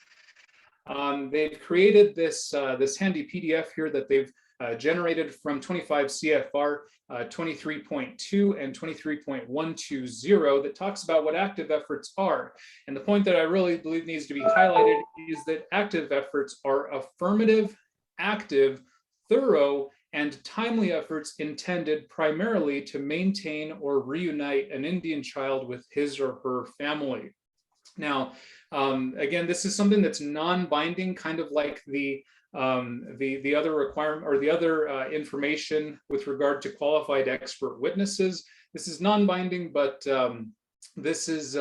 They've created this handy PDF here that they've generated from 25 CFR 23.2 and 23.120 that talks about what active efforts are. And the point that I really believe needs to be highlighted is that active efforts are affirmative, active, thorough, and timely efforts intended primarily to maintain or reunite an Indian child with his or her family. Now, again, this is something that's non-binding, kind of like the other requirement or the other information with regard to qualified expert witnesses. This is non-binding, but these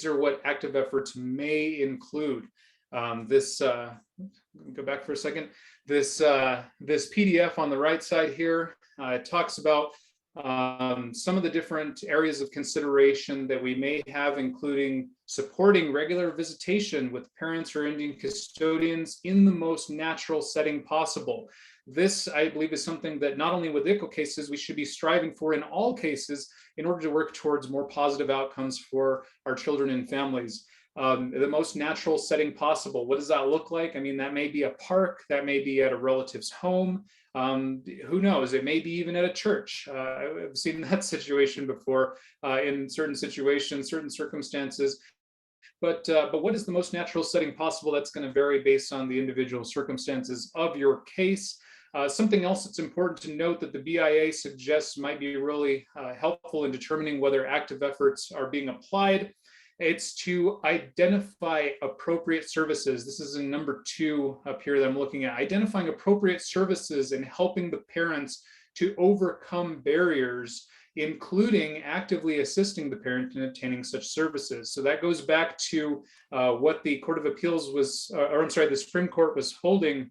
are what active efforts may include. Go back for a second. This PDF on the right side here talks about some of the different areas of consideration that we may have, including supporting regular visitation with parents or Indian custodians in the most natural setting possible. This, I believe, is something that not only with ICWA cases, we should be striving for in all cases in order to work towards more positive outcomes for our children and families. The most natural setting possible. What does that look like? I mean, that may be a park, that may be at a relative's home. Who knows? It may be even at a church. I've seen that situation before in certain situations, certain circumstances. But what is the most natural setting possible? That's going to vary based on the individual circumstances of your case. Something else that's important to note that the BIA suggests might be really helpful in determining whether active efforts are being applied. It's to identify appropriate services. This is in number 2 up here that I'm looking at, identifying appropriate services and helping the parents to overcome barriers, including actively assisting the parent in obtaining such services. So that goes back to what the Court of Appeals was, the Supreme Court was holding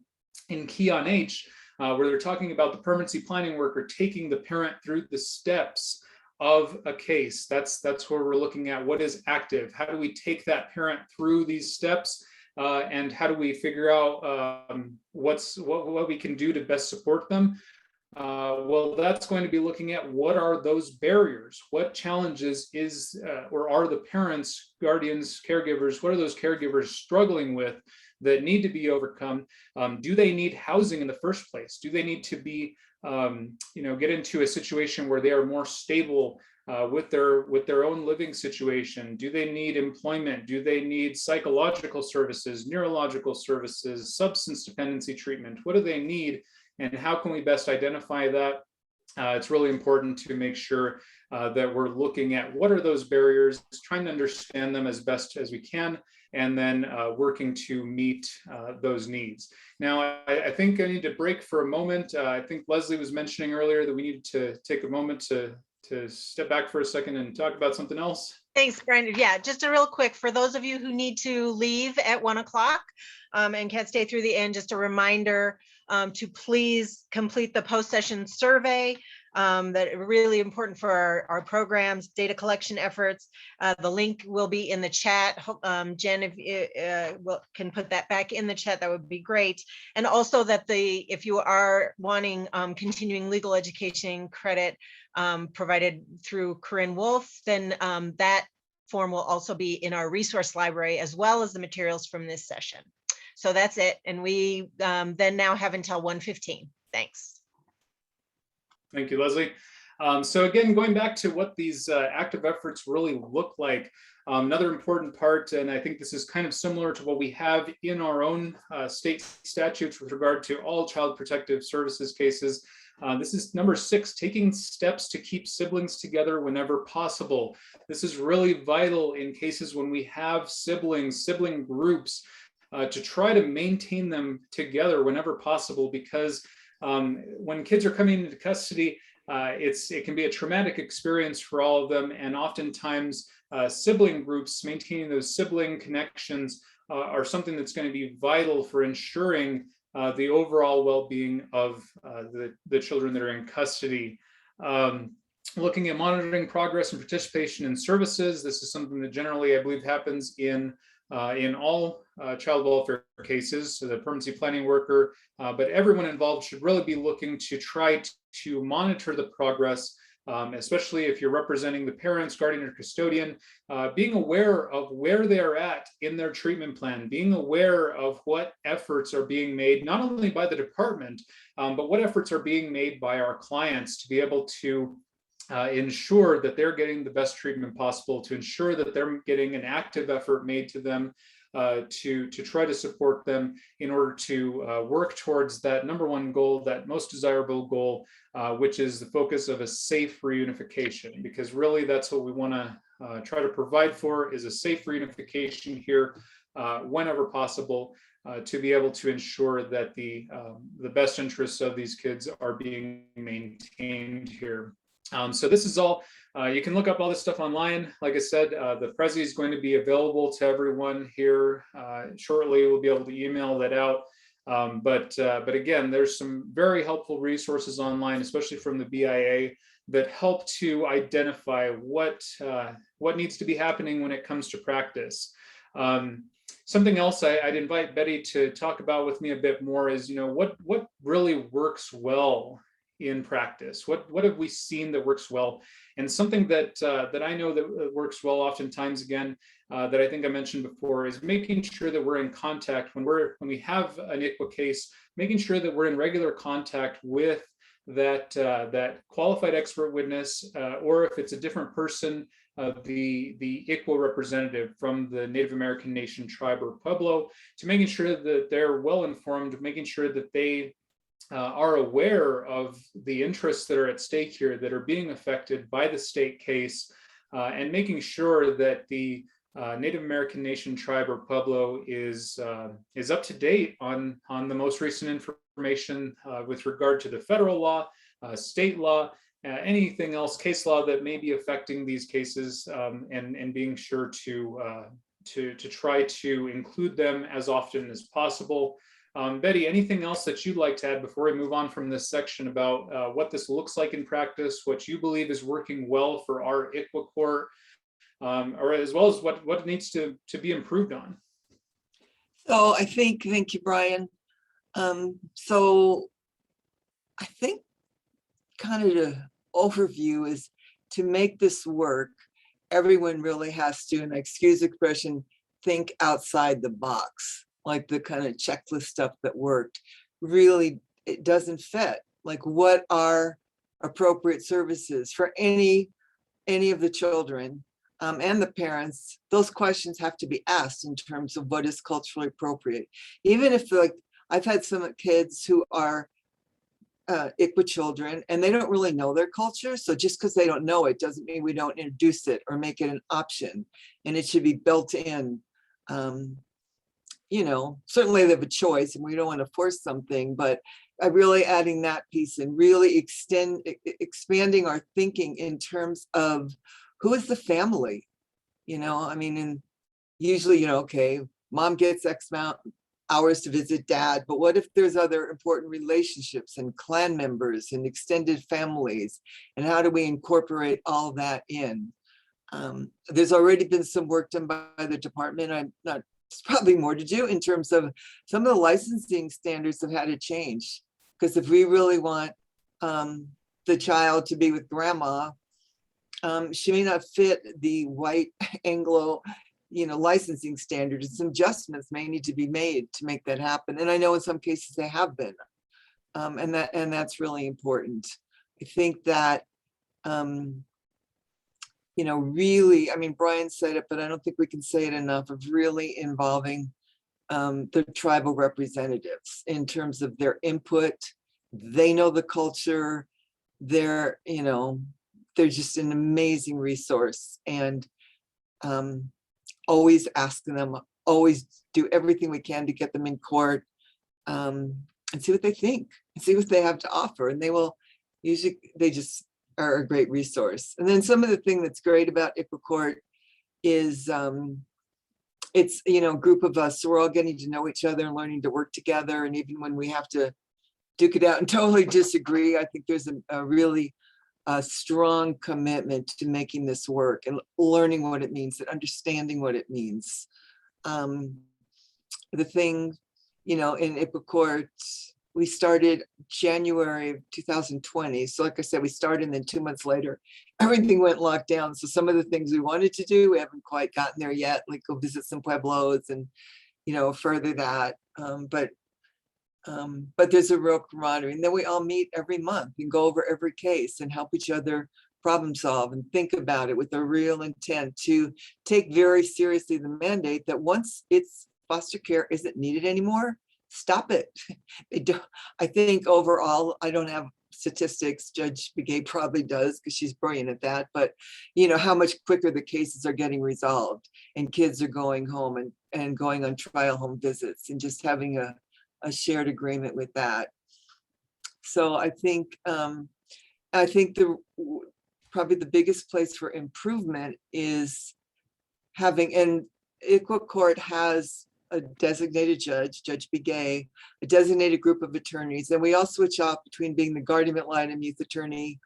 in Key on H, where they're talking about the permanency planning worker taking the parent through the steps of a case. That's where we're looking at what is active. How do we take that parent through these steps, and how do we figure out what we can do to best support them? Well, that's going to be looking at what are those barriers, what challenges or are the parents, guardians, caregivers, what are those caregivers struggling with that need to be overcome? Do they need housing in the first place? Do they need to be get into a situation where they are more stable with their own living situation? Do they need employment? Do they need psychological services, neurological services, substance dependency treatment? What do they need, and how can we best identify that? It's really important to make sure that we're looking at what are those barriers, trying to understand them as best as we can, and then working to meet those needs. Now, I think I need to break for a moment. I think Leslie was mentioning earlier that we needed to take a moment to step back for a second and talk about something else. Thanks, Brandon. Yeah, just a real quick, for those of you who need to leave at 1 o'clock and can't stay through the end, just a reminder to please complete the post-session survey. That are really important for our programs, data collection efforts. The link will be in the chat. Jen, if you can put that back in the chat, that would be great. And also that if you are wanting continuing legal education credit provided through Corinne Wolf, then that form will also be in our resource library, as well as the materials from this session. So that's it. And we then now have until 1:15. Thanks. Thank you, Leslie. So again, going back to what these active efforts really look like, another important part, and I think this is kind of similar to what we have in our own state statutes with regard to all child protective services cases. This is number 6, taking steps to keep siblings together whenever possible. This is really vital in cases when we have sibling groups, to try to maintain them together whenever possible, because when kids are coming into custody, it can be a traumatic experience for all of them, and oftentimes sibling groups, maintaining those sibling connections are something that's going to be vital for ensuring the overall well-being of the children that are in custody. Looking at monitoring progress and participation in services, this is something that generally I believe happens in all child welfare cases, so the permanency planning worker, but everyone involved should really be looking to try to monitor the progress, especially if you're representing the parents, guardian, or custodian, being aware of where they are at in their treatment plan, being aware of what efforts are being made, not only by the department, but what efforts are being made by our clients to be able to ensure that they're getting the best treatment possible, to ensure that they're getting an active effort made to them to try to support them in order to work towards that number one goal, that most desirable goal, which is the focus of a safe reunification, because really that's what we want to try to provide for, is a safe reunification here whenever possible, to be able to ensure that the best interests of these kids are being maintained here. So this is all, you can look up all this stuff online. Like I said, the Prezi is going to be available to everyone here shortly. We'll be able to email that out. But again, there's some very helpful resources online, especially from the BIA, that help to identify what needs to be happening when it comes to practice. Something else I'd invite Bette to talk about with me a bit more is, what really works well in practice. What have we seen that works well? And something that I know that works well oftentimes, again, that I think I mentioned before, is making sure that we're in contact when we have an ICWA case, making sure that we're in regular contact with that qualified expert witness, or if it's a different person, the ICWA representative from the Native American nation, tribe, or Pueblo, to making sure that they're well informed, making sure that they are aware of the interests that are at stake here, that are being affected by the state case, and making sure that the Native American nation, tribe, or Pueblo is up to date on the most recent information with regard to the federal law, state law, anything else, case law that may be affecting these cases, and being sure to try to include them as often as possible. Bette, anything else that you'd like to add before we move on from this section about what this looks like in practice, what you believe is working well for our ICWA court, or as well as what needs to be improved on? So thank you, Brian. So I think kind of the overview is, to make this work, everyone really has to, and excuse the expression, think outside the box. Like the kind of checklist stuff that worked, really, it doesn't fit. Like, what are appropriate services for any of the children and the parents? Those questions have to be asked in terms of what is culturally appropriate. Even if, like, I've had some kids who are ICWA children and they don't really know their culture. So just because they don't know it doesn't mean we don't introduce it or make it an option, and it should be built in. Certainly they have a choice and we don't want to force something, but really adding that piece and really expanding our thinking in terms of who is the family, and usually, okay, mom gets X amount hours to visit dad, but what if there's other important relationships and clan members and extended families, and how do we incorporate all that in? There's already been some work done by the department. There's probably more to do in terms of some of the licensing standards have had to change, because if we really want the child to be with grandma, she may not fit the white Anglo, licensing standards. Some adjustments may need to be made to make that happen. And I know in some cases they have been, and that's really important. I think that, really, Brian said it, but I don't think we can say it enough, of really involving the tribal representatives in terms of their input. They know the culture. They're just an amazing resource, and always asking them, always do everything we can to get them in court, and see what they think and see what they have to offer. And they will usually they just are a great resource. And then some of the thing that's great about ICWA Court is it's, you know, a group of us, so we're all getting to know each other and learning to work together. And even when we have to duke it out and totally disagree, I think there's a really strong commitment to making this work and learning what it means and understanding what it means. The thing, you know, in ICWA Court, we started January of 2020. So like I said, we started and then 2 months later, everything went locked down. So some of the things we wanted to do, we haven't quite gotten there yet, like go visit some pueblos and, you know, further that. But there's a real camaraderie. And then we all meet every month and go over every case and help each other problem solve and think about it with a real intent to take very seriously the mandate that once it's foster care isn't needed anymore, stop it. I think overall, I don't have statistics. Judge Begay probably does because she's brilliant at that. But you know how much quicker the cases are getting resolved and kids are going home and going on trial home visits and just having a shared agreement with that. So I think probably the biggest place for improvement is having, and ICWA Court has a designated judge, Judge Begay, a designated group of attorneys, and we all switch off between being the guardian ad litem youth attorney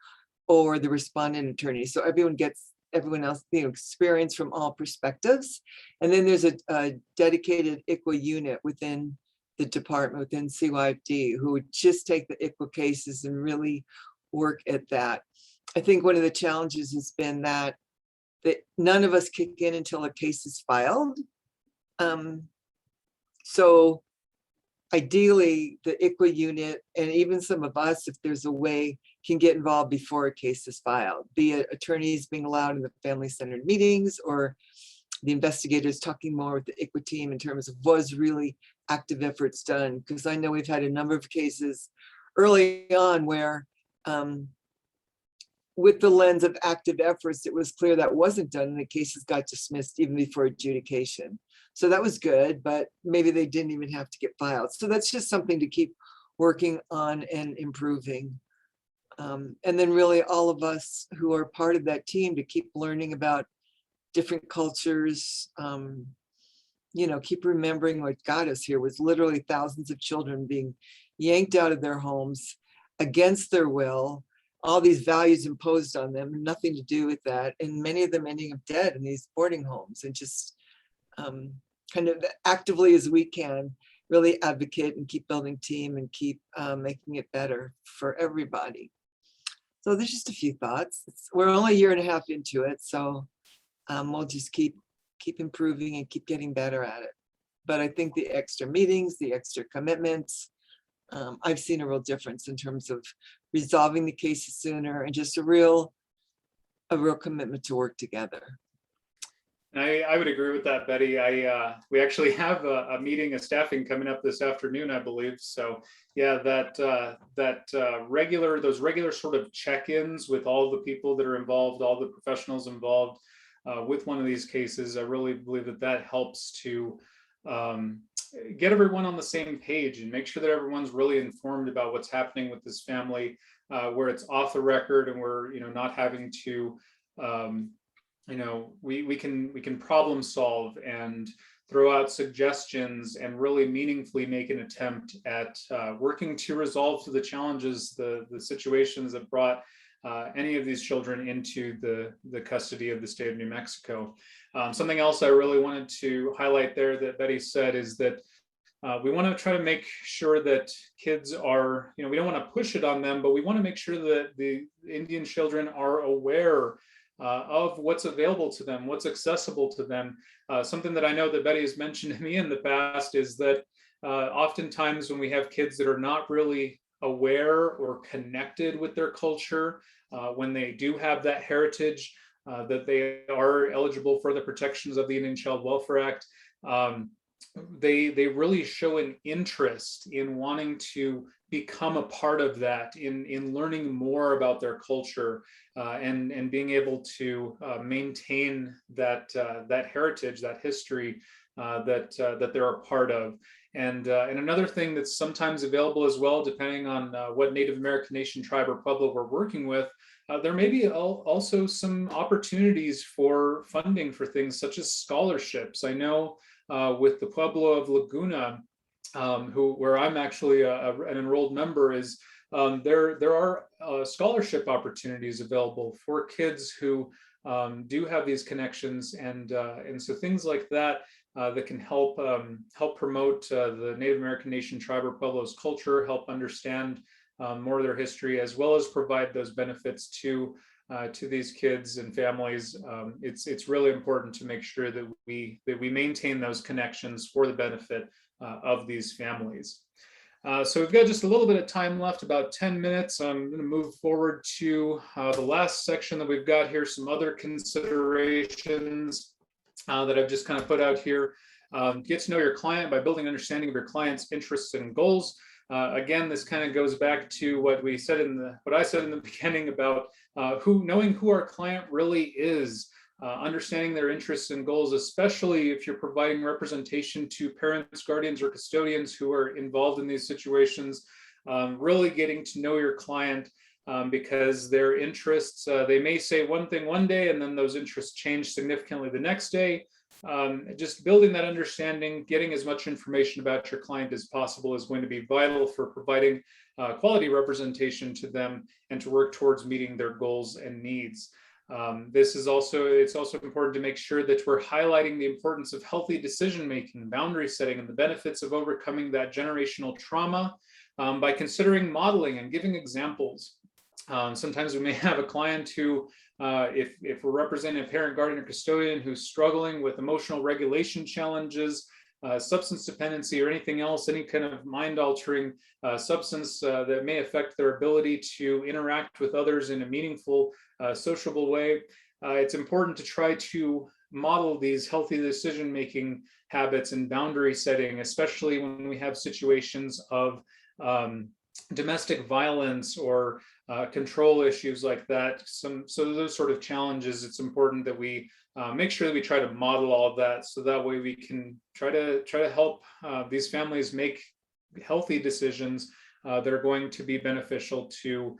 or the respondent attorney. So everyone else, you know, experience from all perspectives. And then there's a dedicated ICWA unit within the department, within CYFD, who would just take the ICWA cases and really work at that. I think one of the challenges has been that none of us kick in until a case is filed. So ideally, the ICWA unit and even some of us, if there's a way, can get involved before a case is filed, be it attorneys being allowed in the family-centered meetings or the investigators talking more with the ICWA team in terms of was really active efforts done. Because I know we've had a number of cases early on where with the lens of active efforts, it was clear that wasn't done and the cases got dismissed even before adjudication. So that was good, but maybe they didn't even have to get filed. So that's just something to keep working on and improving. And then really all of us who are part of that team to keep learning about different cultures, you know, keep remembering what got us here was literally thousands of children being yanked out of their homes against their will, all these values imposed on them, nothing to do with that. And many of them ending up dead in these boarding homes, and just kind of actively as we can, really advocate and keep building team and keep making it better for everybody. So there's just a few thoughts. We're only a year and a half into it, so we'll just keep improving and keep getting better at it. But I think the extra meetings, the extra commitments, I've seen a real difference in terms of resolving the cases sooner and just a real commitment to work together. I would agree with that, Betty. We actually have a meeting, a staffing coming up this afternoon, I believe. So yeah, those regular sort of check-ins with all the people that are involved, all the professionals involved with one of these cases, I really believe that helps to get everyone on the same page and make sure that everyone's really informed about what's happening with this family, where it's off the record and we're, you know, not having to you know, we can problem solve and throw out suggestions and really meaningfully make an attempt at working to resolve the challenges, the situations that brought any of these children into the custody of the state of New Mexico. Something else I really wanted to highlight there that Betty said is that we want to try to make sure that kids are, you know, we don't want to push it on them, but we want to make sure that the Indian children are aware of what's available to them, what's accessible to them. Something that I know that Betty has mentioned to me in the past is that oftentimes when we have kids that are not really aware or connected with their culture, when they do have that heritage, that they are eligible for the protections of the Indian Child Welfare Act, they really show an interest in wanting to become a part of that, in learning more about their culture, and being able to maintain that that heritage, that history that they're a part of. And another thing that's sometimes available as well, depending on what Native American nation, tribe, or pueblo we're working with, there may be also some opportunities for funding for things such as scholarships. I know with the Pueblo of Laguna, where I'm actually an enrolled member, is there are scholarship opportunities available for kids who do have these connections, and so things like that that can help promote the Native American nation, tribe, or Pueblo's culture, help understand more of their history, as well as provide those benefits to these kids and families. It's really important to make sure that we maintain those connections for the benefit of these families. So we've got just a little bit of time left, about 10 minutes. I'm going to move forward to the last section that we've got here, some other considerations that I've just kind of put out here. Get to know your client by building understanding of your client's interests and goals. Again, this kind of goes back to what I said in the beginning about knowing who our client really is, understanding their interests and goals, especially if you're providing representation to parents, guardians, or custodians who are involved in these situations. Really getting to know your client, because their interests, they may say one thing one day and then those interests change significantly the next day. Just building that understanding, getting as much information about your client as possible is going to be vital for providing quality representation to them and to work towards meeting their goals and needs. It's also important to make sure that we're highlighting the importance of healthy decision-making, boundary setting, and the benefits of overcoming that generational trauma by considering modeling and giving examples. Sometimes we may have a client who, if we're representing a parent, guardian, or custodian who's struggling with emotional regulation challenges, substance dependency, or anything else, any kind of mind-altering substance that may affect their ability to interact with others in a meaningful, sociable way, it's important to try to model these healthy decision-making habits and boundary setting, especially when we have situations of domestic violence or control issues like that. So those sort of challenges, it's important that we make sure that we try to model all of that, so that way we can try to help these families make healthy decisions that are going to be beneficial to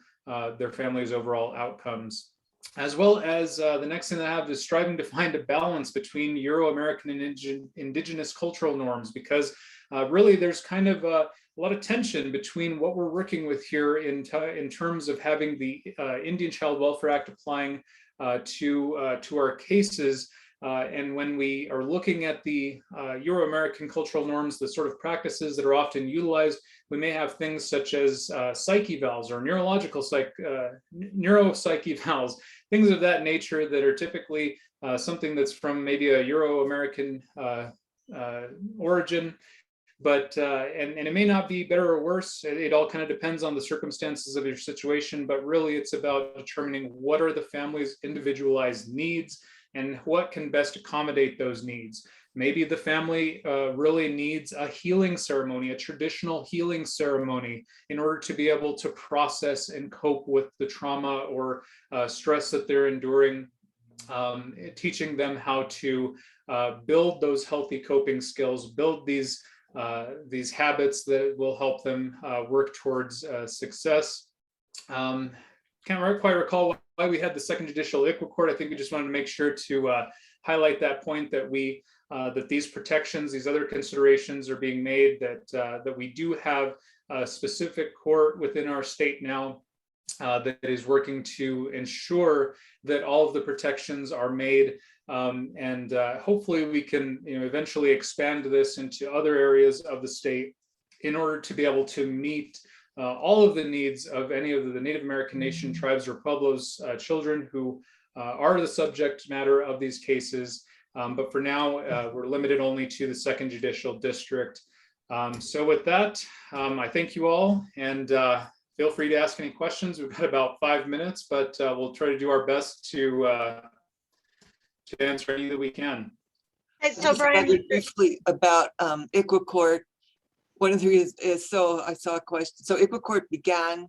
their families' overall outcomes. As well as the next thing that I have is striving to find a balance between Euro-American and indigenous cultural norms, because really there's kind of a lot of tension between what we're working with here in terms of having the Indian Child Welfare Act applying to our cases. And when we are looking at the Euro-American cultural norms, the sort of practices that are often utilized, we may have things such as psyche vals or neuropsych vals, things of that nature that are typically something that's from maybe a Euro-American origin. But and it may not be better or worse. It all kind of depends on the circumstances of your situation, but really it's about determining what are the family's individualized needs and what can best accommodate those needs. Maybe the family really needs a healing ceremony, a traditional healing ceremony, in order to be able to process and cope with the trauma or stress that they're enduring, teaching them how to build those healthy coping skills, build these habits that will help them work towards success. Can't quite recall why we had the second judicial ICWA court. I think we just wanted to make sure to highlight that point, that that these protections, these other considerations are being made, that we do have a specific court within our state now that is working to ensure that all of the protections are made. And hopefully we can eventually expand this into other areas of the state in order to be able to meet all of the needs of any of the Native American nation, tribes, or pueblos children who are the subject matter of these cases. But for now, we're limited only to the second judicial district. So with that, I thank you all, and feel free to ask any questions. We've got about 5 minutes, but we'll try to do our best to answer any that we can. And so Just Brian, rather briefly about ICWA Court. One of the reasons is, so I saw a question. So ICWA Court began,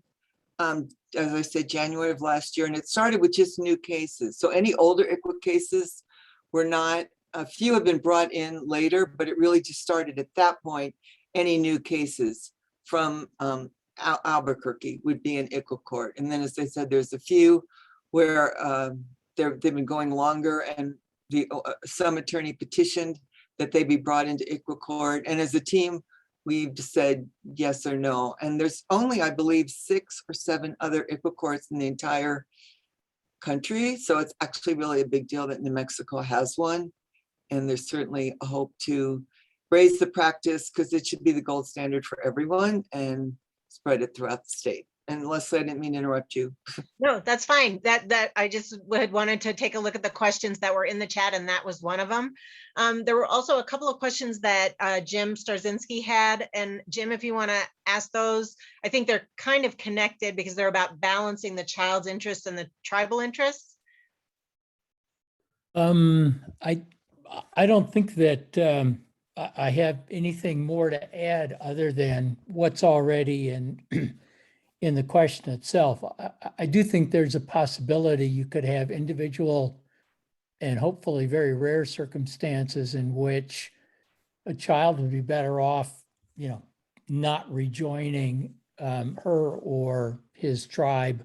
as I said, January of last year, and it started with just new cases. So any older ICWA cases were not, a few have been brought in later, but it really just started at that point. Any new cases from Albuquerque would be in ICWA Court. And then, as I said, there's a few where they've been going longer, and some attorney petitioned that they be brought into ICWA Court. And as a team, we've just said yes or no. And there's only, I believe, 6 or 7 other ICWA courts in the entire country. So it's actually really a big deal that New Mexico has one. And there's certainly a hope to raise the practice, because it should be the gold standard for everyone, and spread it throughout the state. And Leslie, I didn't mean to interrupt you. no, that's fine. That I just had wanted to take a look at the questions that were in the chat, and that was one of them. There were also a couple of questions that Jim Starzinski had. And Jim, if you want to ask those, I think they're kind of connected because they're about balancing the child's interests and the tribal interests. I don't think that I have anything more to add other than what's already in the question itself. I do think there's a possibility you could have individual and hopefully very rare circumstances in which a child would be better off, not rejoining her or his tribe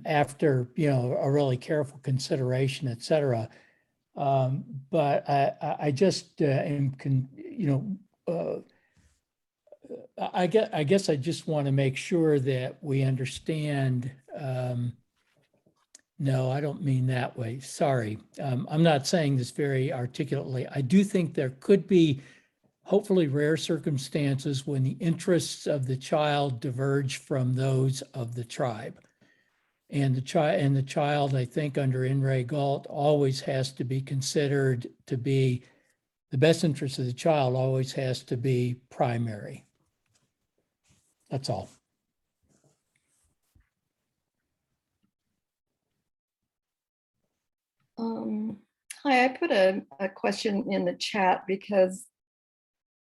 after, a really careful consideration, et cetera. But I just I guess I just want to make sure that we understand. No, I don't mean that way. Sorry. I'm not saying this very articulately. I do think there could be hopefully rare circumstances when the interests of the child diverge from those of the tribe. And the child, I think, under In re Galt, always has to be considered to be, the best interest of the child always has to be primary. That's all. Hi, I put a question in the chat because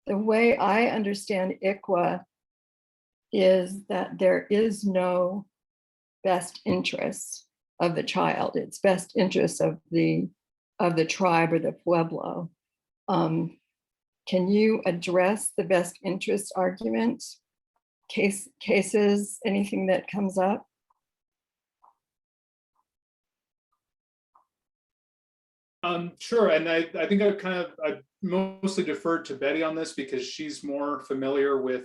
the way I understand ICWA is that there is no best interest of the child. It's best interest of the tribe or the pueblo. Can you address the best interest argument? Cases, anything that comes up? Sure, and I think I mostly deferred to Bette on this because she's more familiar with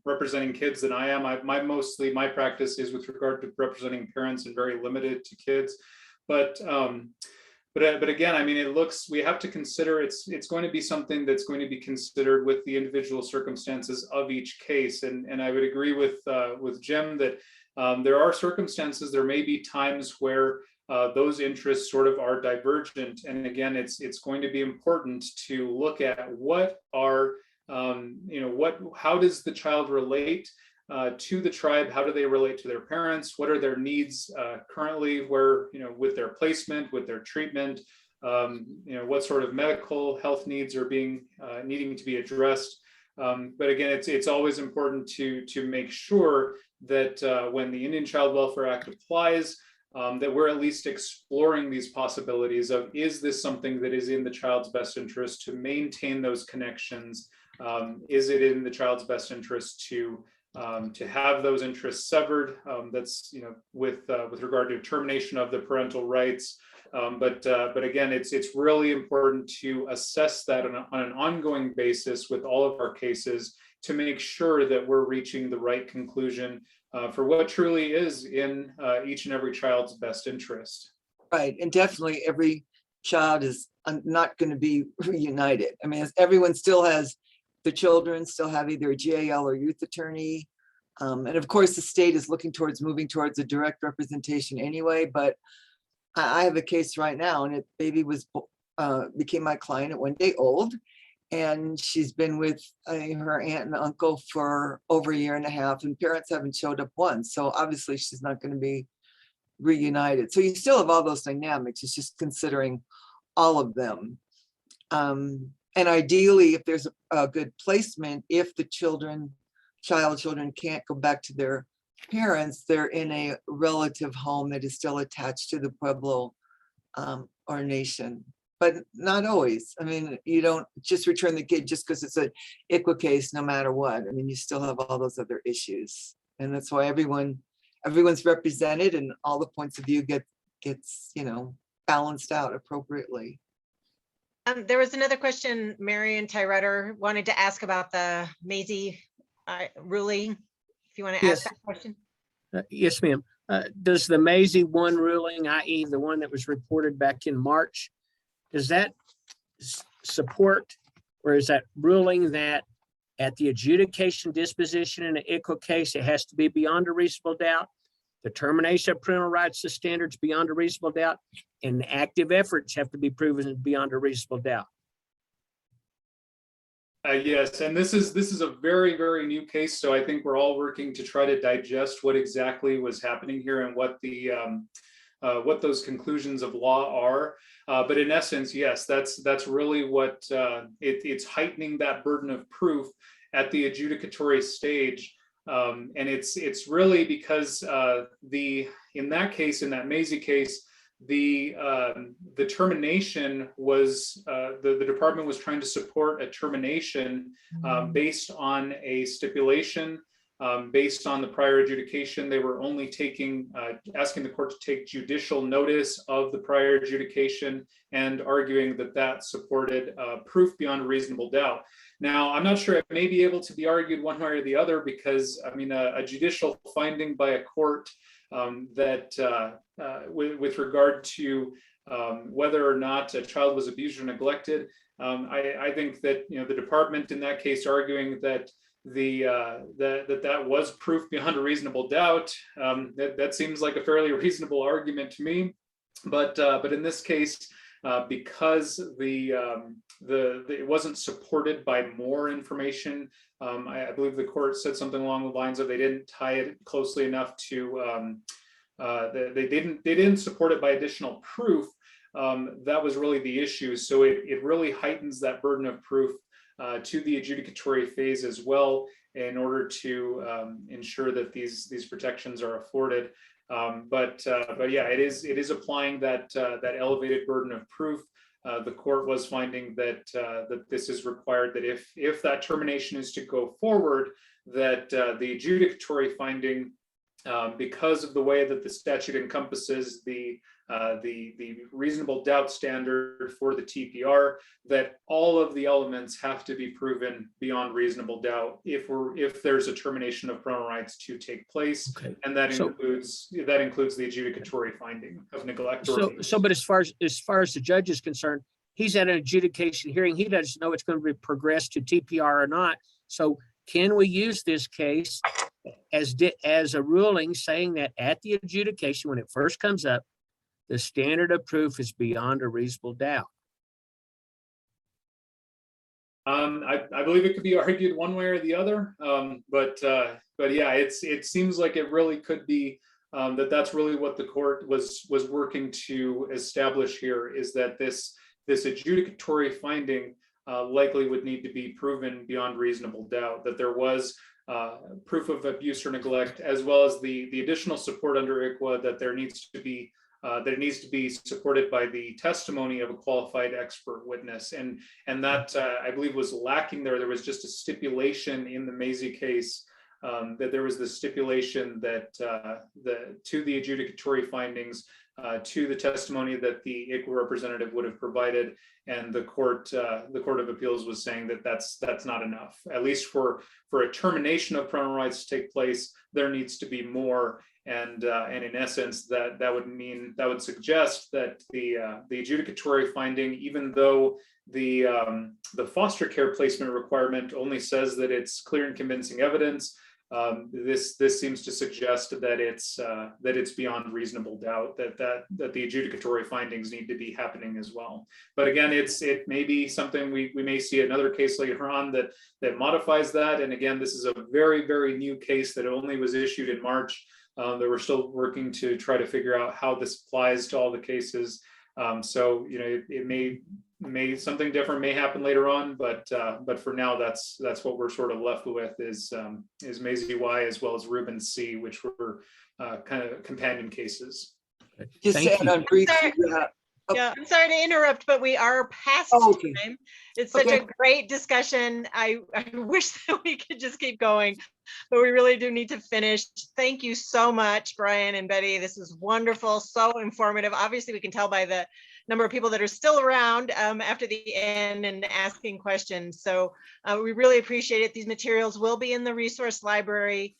representing kids than I am. My practice is with regard to representing parents and very limited to kids. But again, I mean, we have to consider it's going to be something that's going to be considered with the individual circumstances of each case. And I would agree with Jim that there are circumstances, there may be times where those interests sort of are divergent. And again, it's going to be important to look at what are, how does the child relate to the tribe? How do they relate to their parents? What are their needs currently, where, with their placement, with their treatment, what sort of medical health needs are needing to be addressed. But again, it's always important to make sure that when the Indian Child Welfare Act applies, that we're at least exploring these possibilities of, is this something that is in the child's best interest to maintain those connections? Is it in the child's best interest to have those interests severed? That's with regard to termination of the parental rights. But again, it's really important to assess that on an ongoing basis with all of our cases to make sure that we're reaching the right conclusion for what truly is in each and every child's best interest. Right, and definitely every child is not going to be reunited. I mean, everyone still has, the children still have either a GAL or youth attorney. And of course, the state is moving towards a direct representation anyway, but I have a case right now, and baby became my client at 1 day old. And she's been with her aunt and uncle for over 1.5 years, and parents haven't showed up once. So obviously she's not going to be reunited. So you still have all those dynamics. It's just considering all of them. And ideally, if there's a good placement, if the children can't go back to their parents, they're in a relative home that is still attached to the pueblo or nation. But not always. I mean, you don't just return the kid just because it's a ICWA case, no matter what. I mean, you still have all those other issues. And that's why everyone's represented and all the points of view gets, balanced out appropriately. There was another question Marion Tyretter wanted to ask about the Mazie ruling. If you want to ask Yes. that question. Yes, ma'am. Does the Mazie 1 ruling, i.e. the one that was reported back in March, does that support, or is that ruling that at the adjudication disposition in an ICWA case, it has to be beyond a reasonable doubt? The termination of parental rights to standards beyond a reasonable doubt, and active efforts have to be proven beyond a reasonable doubt. Yes, and this is a very, very new case, so I think we're all working to try to digest what exactly was happening here and what the what those conclusions of law are. But in essence, yes, that's really what it's heightening that burden of proof at the adjudicatory stage. And it's really because in that Mazie case, the termination was the department was trying to support a termination based on a stipulation. Based on the prior adjudication, they were only asking the court to take judicial notice of the prior adjudication and arguing that supported proof beyond a reasonable doubt. Now, I'm not sure it may be able to be argued one way or the other because, I mean, a judicial finding by a court with regard to whether or not a child was abused or neglected, I think that the department in that case arguing that that was proof beyond a reasonable doubt. That seems like a fairly reasonable argument to me, but in this case, because it wasn't supported by more information, I believe the court said something along the lines of they didn't tie it closely enough to they didn't support it by additional proof. That was really the issue. So it really heightens that burden of proof to the adjudicatory phase as well, in order to ensure that these protections are afforded. But yeah, it is applying that elevated burden of proof. The court was finding that this is required, that if that termination is to go forward, that the adjudicatory finding, because of the way that the statute encompasses the reasonable doubt standard for the TPR, that all of the elements have to be proven beyond reasonable doubt if there's a termination of parental rights to take place, Okay. and that includes the adjudicatory finding of neglect. But as far as the judge is concerned, he's at an adjudication hearing. He doesn't know it's going to be progressed to TPR or not. So can we use this case as a ruling saying that at the adjudication, when it first comes up, the standard of proof is beyond a reasonable doubt? I believe it could be argued one way or the other, but yeah, it seems like it really could be that's really what the court was working to establish here, is that this adjudicatory finding likely would need to be proven beyond reasonable doubt, that there was proof of abuse or neglect, as well as the additional support under ICWA, that there needs to be that it needs to be supported by the testimony of a qualified expert witness, and that I believe was lacking there. There was just a stipulation in the Mazie case that there was the stipulation that to the adjudicatory findings, to the testimony that the ICWA representative would have provided, and the Court of Appeals was saying that that's not enough. At least for a termination of parental rights to take place, there needs to be more. And in essence, that would suggest that the adjudicatory finding, even though the foster care placement requirement only says that it's clear and convincing evidence, this seems to suggest that it's beyond reasonable doubt, that the adjudicatory findings need to be happening as well. But again, it may be something we may see another case later on that modifies that. And again, this is a very, very new case that only was issued in March. That we're still working to try to figure out how this applies to all the cases. So it may something different may happen later on, but for now, that's what we're sort of left with is Maisie Y as well as Reuben C, which were kind of companion cases. Just to Thank add you. on briefly, Sorry. yeah. Oh. Yeah, I'm sorry to interrupt, but we are past Oh, okay. time. It's such Okay. a great discussion. I wish that we could just keep going, but we really do need to finish. Thank you so much, Brian and Betty. This is wonderful, so informative. Obviously, we can tell by the number of people that are still around after the end and asking questions. So we really appreciate it. These materials will be in the resource library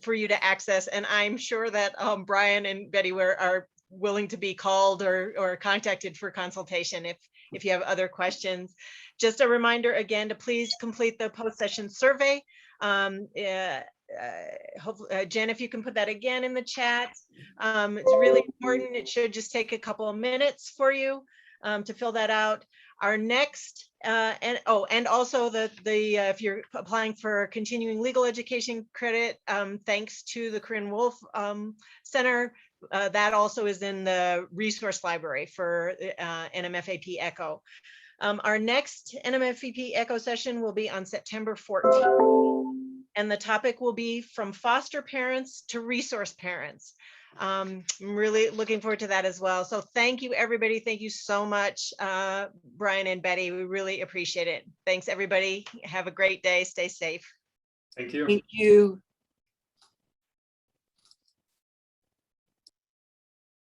for you to access. And I'm sure that Brian and Betty are willing to be called or contacted for consultation if you have other questions. Just a reminder again to please complete the post-session survey. Hopefully, Jen, if you can put that again in the chat. It's really important. It should just take a couple of minutes for you to fill that out. Our next and also the if you're applying for continuing legal education credit, thanks to the Corinne Wolf Center, that also is in the resource library for NMFAP ECHO. Our next NMFAP ECHO session will be on September 14th, and the topic will be from foster parents to resource parents. I'm really looking forward to that as well. So thank you, everybody. Thank you so much, Brian and Betty. We really appreciate it. Thanks, everybody. Have a great day. Stay safe. Thank you. Thank you.